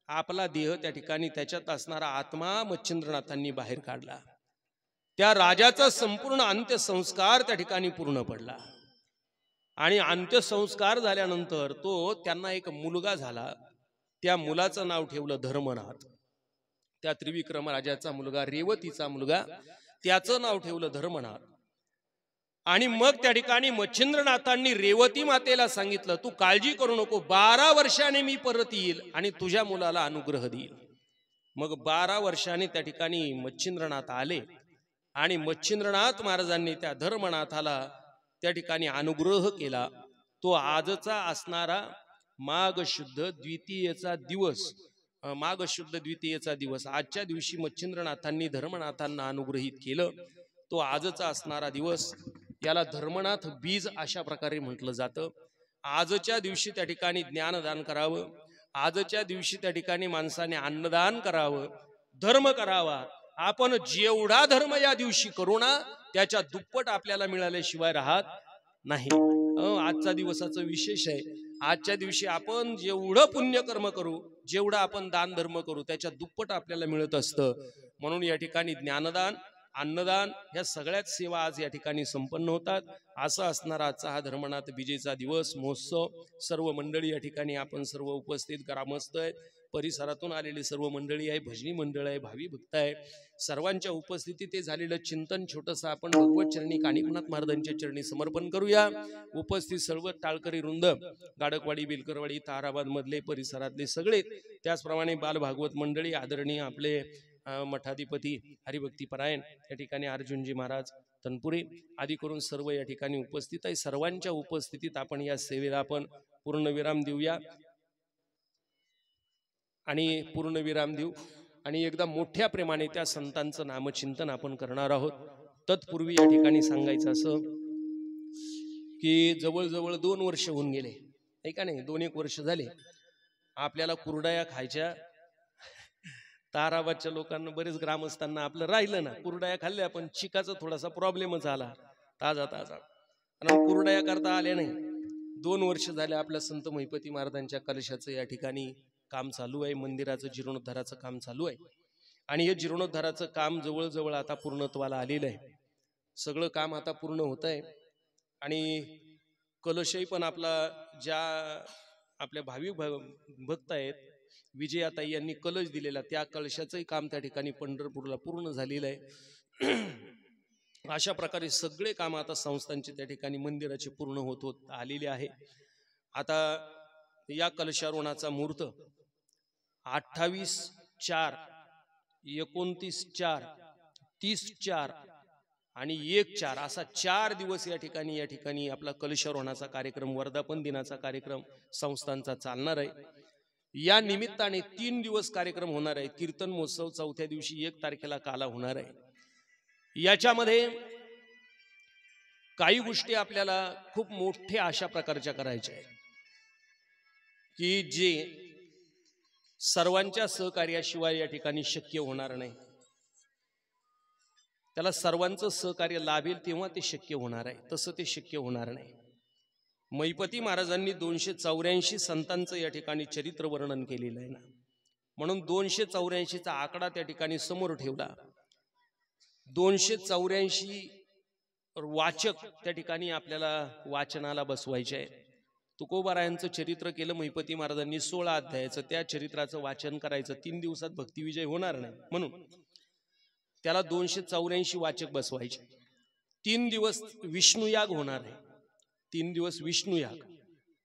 आपला देह त्या ठिकाणी त्याच्यात असणारा आत्मा मच्छिंद्रनाथांनी बाहेर काढला. त्या राजाचा संपूर्ण अंत्यसंस्कार त्या ठिकाणी पूर्ण पडला आणि अंत्यसंस्कार झाल्यानंतर त्यांना एक मुलगा झाला. त्या मुलाचं नाव ठेवलं धर्मनाथ. त्या त्रिविक्रम राजाचा मुलगा, रेवतीचा मुलगा, त्याचं नाव ठेवलं धर्मनाथ. आणि मग त्या ठिकाणी मच्छिंद्रनाथांनी रेवती मातेला सांगितलं तू काळजी करू नको, 12 वर्षाने मी परत येईल आणि तुझ्या मुलाला अनुग्रह देईल. मग 12 वर्षाने त्या ठिकाणी मच्छिंद्रनाथ आले आणि मच्छिंद्रनाथ महाराजांनी त्या धर्मनाथाला त्या ठिकाणी अनुग्रह केला. तो आजचा असणारा माघ शुद्ध द्वितीयेचा दिवस, आजच्या दिवशी मच्छिंद्रनाथांनी धर्मनाथांना अनुग्रहित केलं. तो आजचा असणारा दिवस, याला धर्मनाथ बीज अशा प्रकारे म्हटलं जातं. आजच्या दिवशी त्या ठिकाणी ज्ञानदान करावं, आजच्या दिवशी त्या ठिकाणी माणसाने अन्नदान करावं, धर्म करावा. आपण जेवढा धर्म या दिवशी करू ना त्याच्या दुप्पट आपल्याला मिळाल्याशिवाय राहत नाही. आजचा दिवसाचं विशेष आहे. आजच्या दिवशी आपण जेवढं पुण्यकर्म करू, जेवढं आपण दान धर्म करू त्याच्या दुप्पट आपल्याला मिळत असतं. म्हणून या ठिकाणी ज्ञानदान, अन्नदान ह्या सगळ्याच सेवा आज या ठिकाणी संपन्न होतात. असा असणारा आजचा हा धर्मनाथ बीजेचा दिवस महोत्सव. सर्व मंडळी या ठिकाणी आपण सर्व उपस्थित, ग्रामस्थ आहे, परिसरातून आलेली सर्व मंडळी आहे, भजनी मंडळ आहे, भावी भक्त आहे, सर्वांच्या उपस्थितीत ते झालेलं चिंतन छोटंसं आपण भगवत चरणी कानिकनाथ महाराजांच्या चरणी समर्पण करूया. उपस्थित सर्व टाळकरी वृंद, गाडकवाडी, बिलकरवाडी, ताराबाद मधले परिसरातले सगळे, त्याचप्रमाणे बालभागवत मंडळी, आदरणीय आपले मठाधिपती हरिभक्तीपरायण या ठिकाणी अर्जुनजी महाराज तनपुरे आदी करून सर्व या ठिकाणी उपस्थित आहे. सर्वांच्या उपस्थितीत आपण या सेवेला आपण पूर्णविराम देऊया आणि एकदा मोठ्या प्रेमाने त्या संतांचं नामचिंतन आपण करणार आहोत. तत्पूर्वी या ठिकाणी सांगायचं असं की जवळजवळ 2 वर्ष होऊन गेले, नाही का नाही, 2-1 वर्ष झाले आपल्याला कुरडया खायच्या. ताराबादच्या लोकांना, बरेच ग्रामस्थांना आपलं राहिलं ना, कुरडया खाल्ल्या पण चिकाचा थोडासा प्रॉब्लेमच आला, ताजा कारण कुरडया करता आल्या नाही. 2 वर्ष झाले आपल्या संत महिपती महाराजांच्या कलशाचं या ठिकाणी काम चालू आहे, मंदिराचं जीर्णोद्धाराचं काम चालू आहे आणि हे जीर्णोद्धाराचं काम जवळजवळ आता पूर्णत्वाला आलेलं आहे. सगळं काम आता पूर्ण होत आहे आणि कलशही पण ज्या आपल्या भावी भक्त आहेत, विजयाताई यांनी कलश दिलेला, त्या कलशाचंही काम त्या ठिकाणी पंढरपूरला पूर्ण झालेलं आहे. अशा प्रकारे सगळे काम आता संस्थांचे त्या ठिकाणी मंदिराचे पूर्ण होत आलेले आहे. आता या कलशारोहणाचा मुहूर्त 28/4, 29/4, 30/4 आणि 1/4 असा 4 दिवस या ठिकाणी आपला कलशारोहणाचा कार्यक्रम, वर्धापन दिनाचा कार्यक्रम संस्थांचा चालणार आहे. या निमित्ताने 3 दिवस कार्यक्रम होणार आहे. कीर्तन महोत्सव 4थ्या दिवशी 1 तारखेला काला होणार आहे. याच्यामध्ये काही गोष्टी आपल्याला खूप मोठ्या अशा प्रकारच्या करायच्या आहेत की जे सर्वांच्या सहकार्याशिवाय या ठिकाणी शक्य होणार नाही. त्याला सर्वांचं सहकार्य लाभेल तेव्हा ते शक्य होणार आहे, तसं ते शक्य होणार नाही. महिपती महाराजांनी 284 संतांचं या ठिकाणी चरित्र वर्णन केलेलं आहे ना, म्हणून 284चा आकडा त्या ठिकाणी समोर ठेवला 284 वाचक त्या ठिकाणी आपल्याला वाचनाला बसवायचे आहे. तुकोबारायांचं चरित्र केलं महिपती महाराजांनी 16 अध्यायाचं. त्या चरित्राचं वाचन करायचं. 3 दिवसात भक्तिविजय होणार नाही म्हणून त्याला 284 वाचक बसवायचे. 3 दिवस विष्णुयाग होणार आहे. 3 दिवस विष्णुयाग.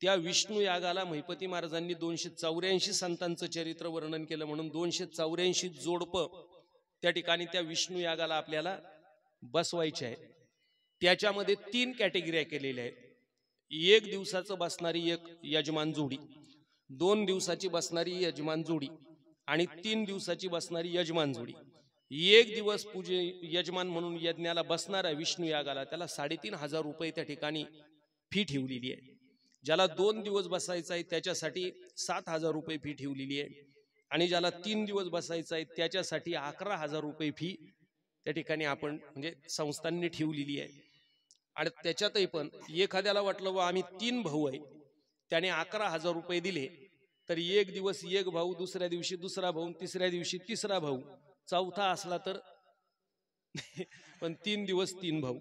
त्या विष्णुयागाला महिपती महाराजांनी 284 संतांचं चरित्र वर्णन केलं म्हणून 284 जोडपं त्या ठिकाणी त्या विष्णुयागाला आपल्याला बसवायचे आहे. त्याच्यामध्ये 3 कॅटेगऱ्या केलेल्या आहेत. 1 दिवसाचं बसणारी एक यजमान जोडी, 2 दिवसाची बसणारी यजमान जोडी आणि 3 दिवसाची बसणारी यजमान जोडी. 1 दिवस पूजे यजमान म्हणून यज्ञाला बसणाऱ्या विष्णू यागाला त्याला 3,500 रुपये त्या ठिकाणी फी ठेवलेली आहे. ज्याला 2 दिवस बसायचं आहे त्याच्यासाठी 7,000 रुपये फी ठेवलेली आहे आणि ज्याला 3 दिवस बसायचं आहे त्याच्यासाठी 11,000 रुपये फी त्या ठिकाणी आपण म्हणजे संस्थांनी ठेवलेली आहे. आणि त्याच्यातही पण एखाद्याला वाटलं बा आम्ही 3 भाऊ आहे, त्याने 11,000 रुपये दिले तर 1 दिवस 1 भाऊ, दुसऱ्या दिवशी दुसरा भाऊ, तिसऱ्या दिवशी तिसरा भाऊ, चौथा असला तर पण 3 दिवस 3 भाऊ,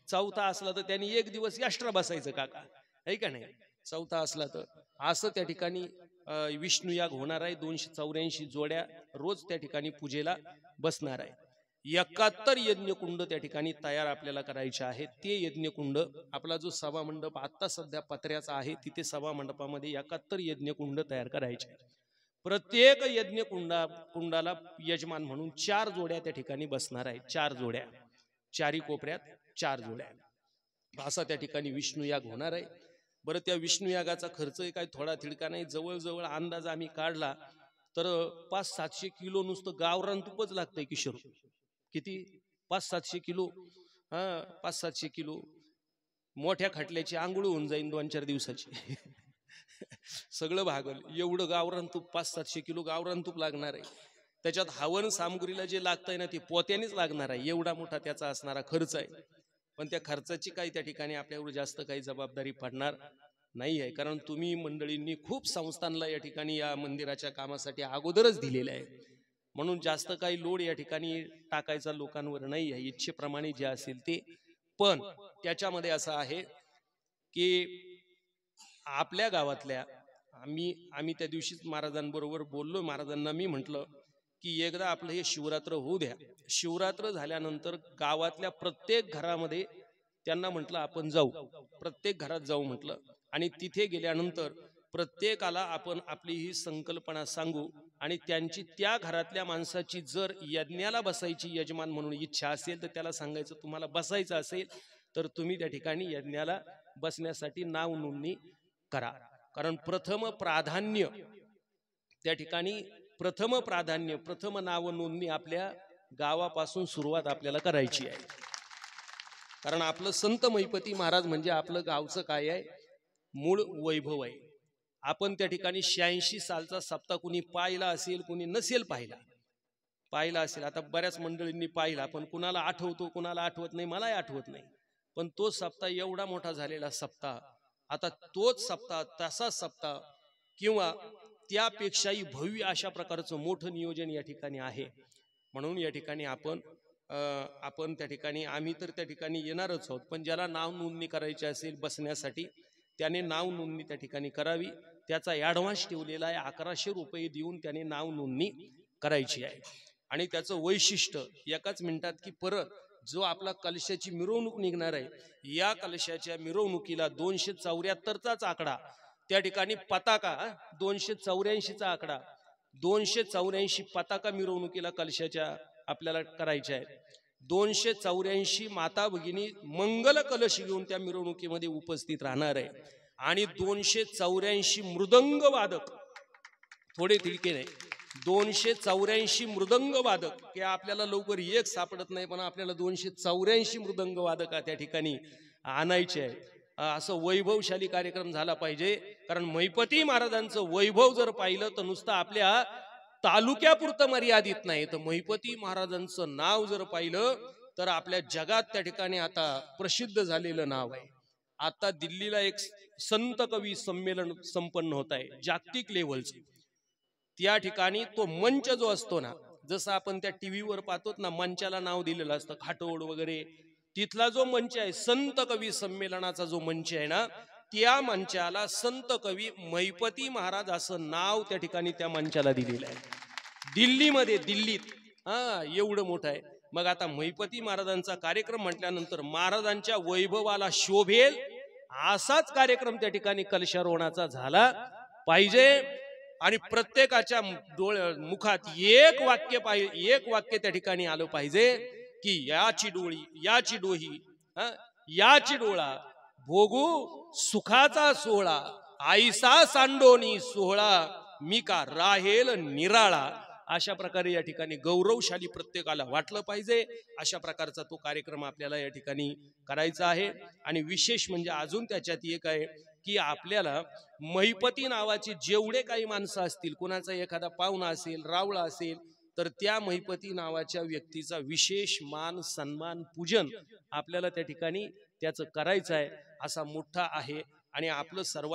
चौथा असला तर त्यांनी 1 दिवस एक्स्ट्रा बसायचं काका, आहे का नाही. चौथा असला तर असं त्या ठिकाणी विष्णुयाग होणार आहे. 284 जोड्या रोज त्या ठिकाणी पूजेला बसणार आहे. 71 यज्ञकुंड त्या ठिकाणी तयार आपल्याला करायचे आहे. ते यज्ञकुंड आपला जो सभा मंडप आता सध्या पत्र्याचा आहे तिथे सभा मंडपामध्ये 71 यज्ञकुंड तयार करायचे. प्रत्येक कुंडाला यजमान म्हणून 4 जोड्या त्या ठिकाणी बसणार आहे. 4 जोड्या, 4 कोपऱ्यात 4 जोड्या, असा त्या ठिकाणी विष्णुयाग होणार आहे. बरं, त्या विष्णुयागाचा खर्च काय थोडा थिडका नाही. जवळजवळ अंदाज आम्ही काढला तर 500-700 किलो नुसतं गावरान तुपच लागतंय किशोर. किती? 500-700 किलो. 500-700 किलो मोठ्या खटल्याची आंघोळ होऊन जाईन 2-4 दिवसाची. सगळं भागल एवढं गावरान तूप. 500-700 किलो गावरान तूप लागणार आहे. त्याच्यात हवन सामग्रीला जे लागतंय ना ते पोत्यानेच लागणार आहे. एवढा मोठा त्याचा असणारा खर्च आहे. पण त्या खर्चाची काही त्या ठिकाणी आपल्यावर जास्त काही जबाबदारी पडणार नाही आहे, कारण तुम्ही मंडळींनी खूप संस्थांना या ठिकाणी या मंदिराच्या कामासाठी अगोदरच दिलेलं आहे. म्हणून जास्त काही लोड या ठिकाणी टाकायचा लोकांवर नाही आहे. इच्छेप्रमाणे जे असेल ते. पण त्याच्यामध्ये असं आहे की आपल्या गावातल्या आम्ही त्या दिवशीच महाराजांबरोबर बोललो. महाराजांना मी म्हटलं की एकदा आपलं हे शिवरात्र होऊ द्या. शिवरात्र झाल्यानंतर गावातल्या प्रत्येक घरामध्ये त्यांना म्हटलं आपण जाऊ, प्रत्येक घरात जाऊ म्हटलं, आणि तिथे गेल्यानंतर प्रत्येकाला आपण आपली ही संकल्पना सांगू आणि त्यांची त्या घरातल्या माणसाची जर यज्ञाला बसायची यजमान म्हणून इच्छा असेल तर त्याला सांगायचं तुम्हाला बसायचं असेल तर तुम्ही त्या ठिकाणी यज्ञाला बसण्यासाठी नाव नोंदणी करा. कारण प्रथम प्राधान्य त्या ठिकाणी प्रथम नाव नोंदणी आपल्या गावापासून सुरुवात आपल्याला करायची आहे. कारण आपलं संत महिपती महाराज म्हणजे आपलं गावचं काय आहे, मूळ वैभव आहे. आपण त्या ठिकाणी 86 सालचा सप्ताह कुणी पाहिला असेल, कुणी नसेल पाहिला असेल. आता बऱ्याच मंडळींनी पाहिला, पण कुणाला आठवतो कुणाला आठवत नाही, मलाही आठवत नाही. पण तो सप्ताह एवढा मोठा झालेला सप्ताह, आता तोच सप्ताह, तसा सप्ताह किंवा त्यापेक्षाही भव्य अशा प्रकारचं मोठं नियोजन या ठिकाणी आहे. म्हणून या ठिकाणी आपण त्या ठिकाणी आम्ही तर त्या ठिकाणी येणारच आहोत. पण ज्याला नाव नोंदणी करायची असेल बसण्यासाठी त्याने नाव नोंदणी त्या ठिकाणी करावी. त्याचा ॲडव्हान्स ठेवलेला आहे. 1100 रुपये देऊन त्याने नाव नोंदणी करायची आहे. आणि त्याचं वैशिष्ट्य एकाच मिनिटात की परत जो आपला कलशाची मिरवणूक निघणार आहे, या कलशाच्या मिरवणुकीला 274चा आकडा त्या ठिकाणी पताका, 284चा आकडा, 284 पताका मिरवणुकीला कलशाच्या आपल्याला करायच्या आहे. 284 माता भगिनी मंगल कलश घेऊन त्या मिरवणुकीमध्ये उपस्थित राहणार आहे. आणि 284 मृदंग वादक, थोडे तिडके नाही, 284 मृदंग वादक हे आपल्याला लवकर एक सापडत नाही, पण आपल्याला 284 मृदंग वादक त्या ठिकाणी आणायचे आहे. असं वैभवशाली कार्यक्रम झाला पाहिजे. कारण महिपती महाराजांचं वैभव जर पाहिलं तर नुसतं आपल्या तालुक्यापुरतं मर्यादित नाही, तर महिपती महाराजांचं नाव जर पाहिलं तर आपल्या जगात त्या ठिकाणी आता प्रसिद्ध झालेलं नाव आहे. आता दिल्लीला एक संत कवी संमेलन संपन्न होत आहे जागतिक लेव्हलचं. त्या ठिकाणी तो मंच जो असतो ना, जसं आपण त्या टीव्हीवर पाहतोत ना, मंचाला नाव दिलेलं असतं खाटोड वगैरे, तिथला जो मंच आहे संत कवी संमेलनाचा जो मंच आहे ना, त्या मंचाला संत कवी महिपती महाराज असं नाव त्या ठिकाणी त्या मंचाला दिलेलं आहे दिल्लीमध्ये, दिल्लीत. हा, एवढं मोठं आहे. मग आता महिपती महाराजांचा कार्यक्रम म्हटल्यानंतर महाराजांच्या वैभवाला शोभेल असाच कार्यक्रम त्या ठिकाणी कलशारोहणाचा झाला पाहिजे. आणि प्रत्येकाच्या मुखात एक वाक्य त्या ठिकाणी आलं पाहिजे की याची डोळी, याची डोही, याची डोळा भोगू सुखाचा सोहळा, आईसा सांडोनी सोहळा मी का राहेल निराळा. अशा प्रकारे या ठिकाणी गौरवशाली प्रत्येकाला वाटलं पाहिजे. अशा प्रकारचा तो कार्यक्रम आपल्याला या ठिकाणी करायचा आहे. आणि विशेष म्हणजे अजून त्याच्यात एक आहे की आपल्याला महिपती नावाची जेवढे काही माणसं असतील, कोणाचा एखादा पाहुणा असेल, रावळा असेल, तर त्या महिपती नावाच्या व्यक्तीचा विशेष मान सन्मान पूजन आपल्याला त्या ठिकाणी त्याचं करायचं आहे. असा मोठा आहे आणि आपलं सर्व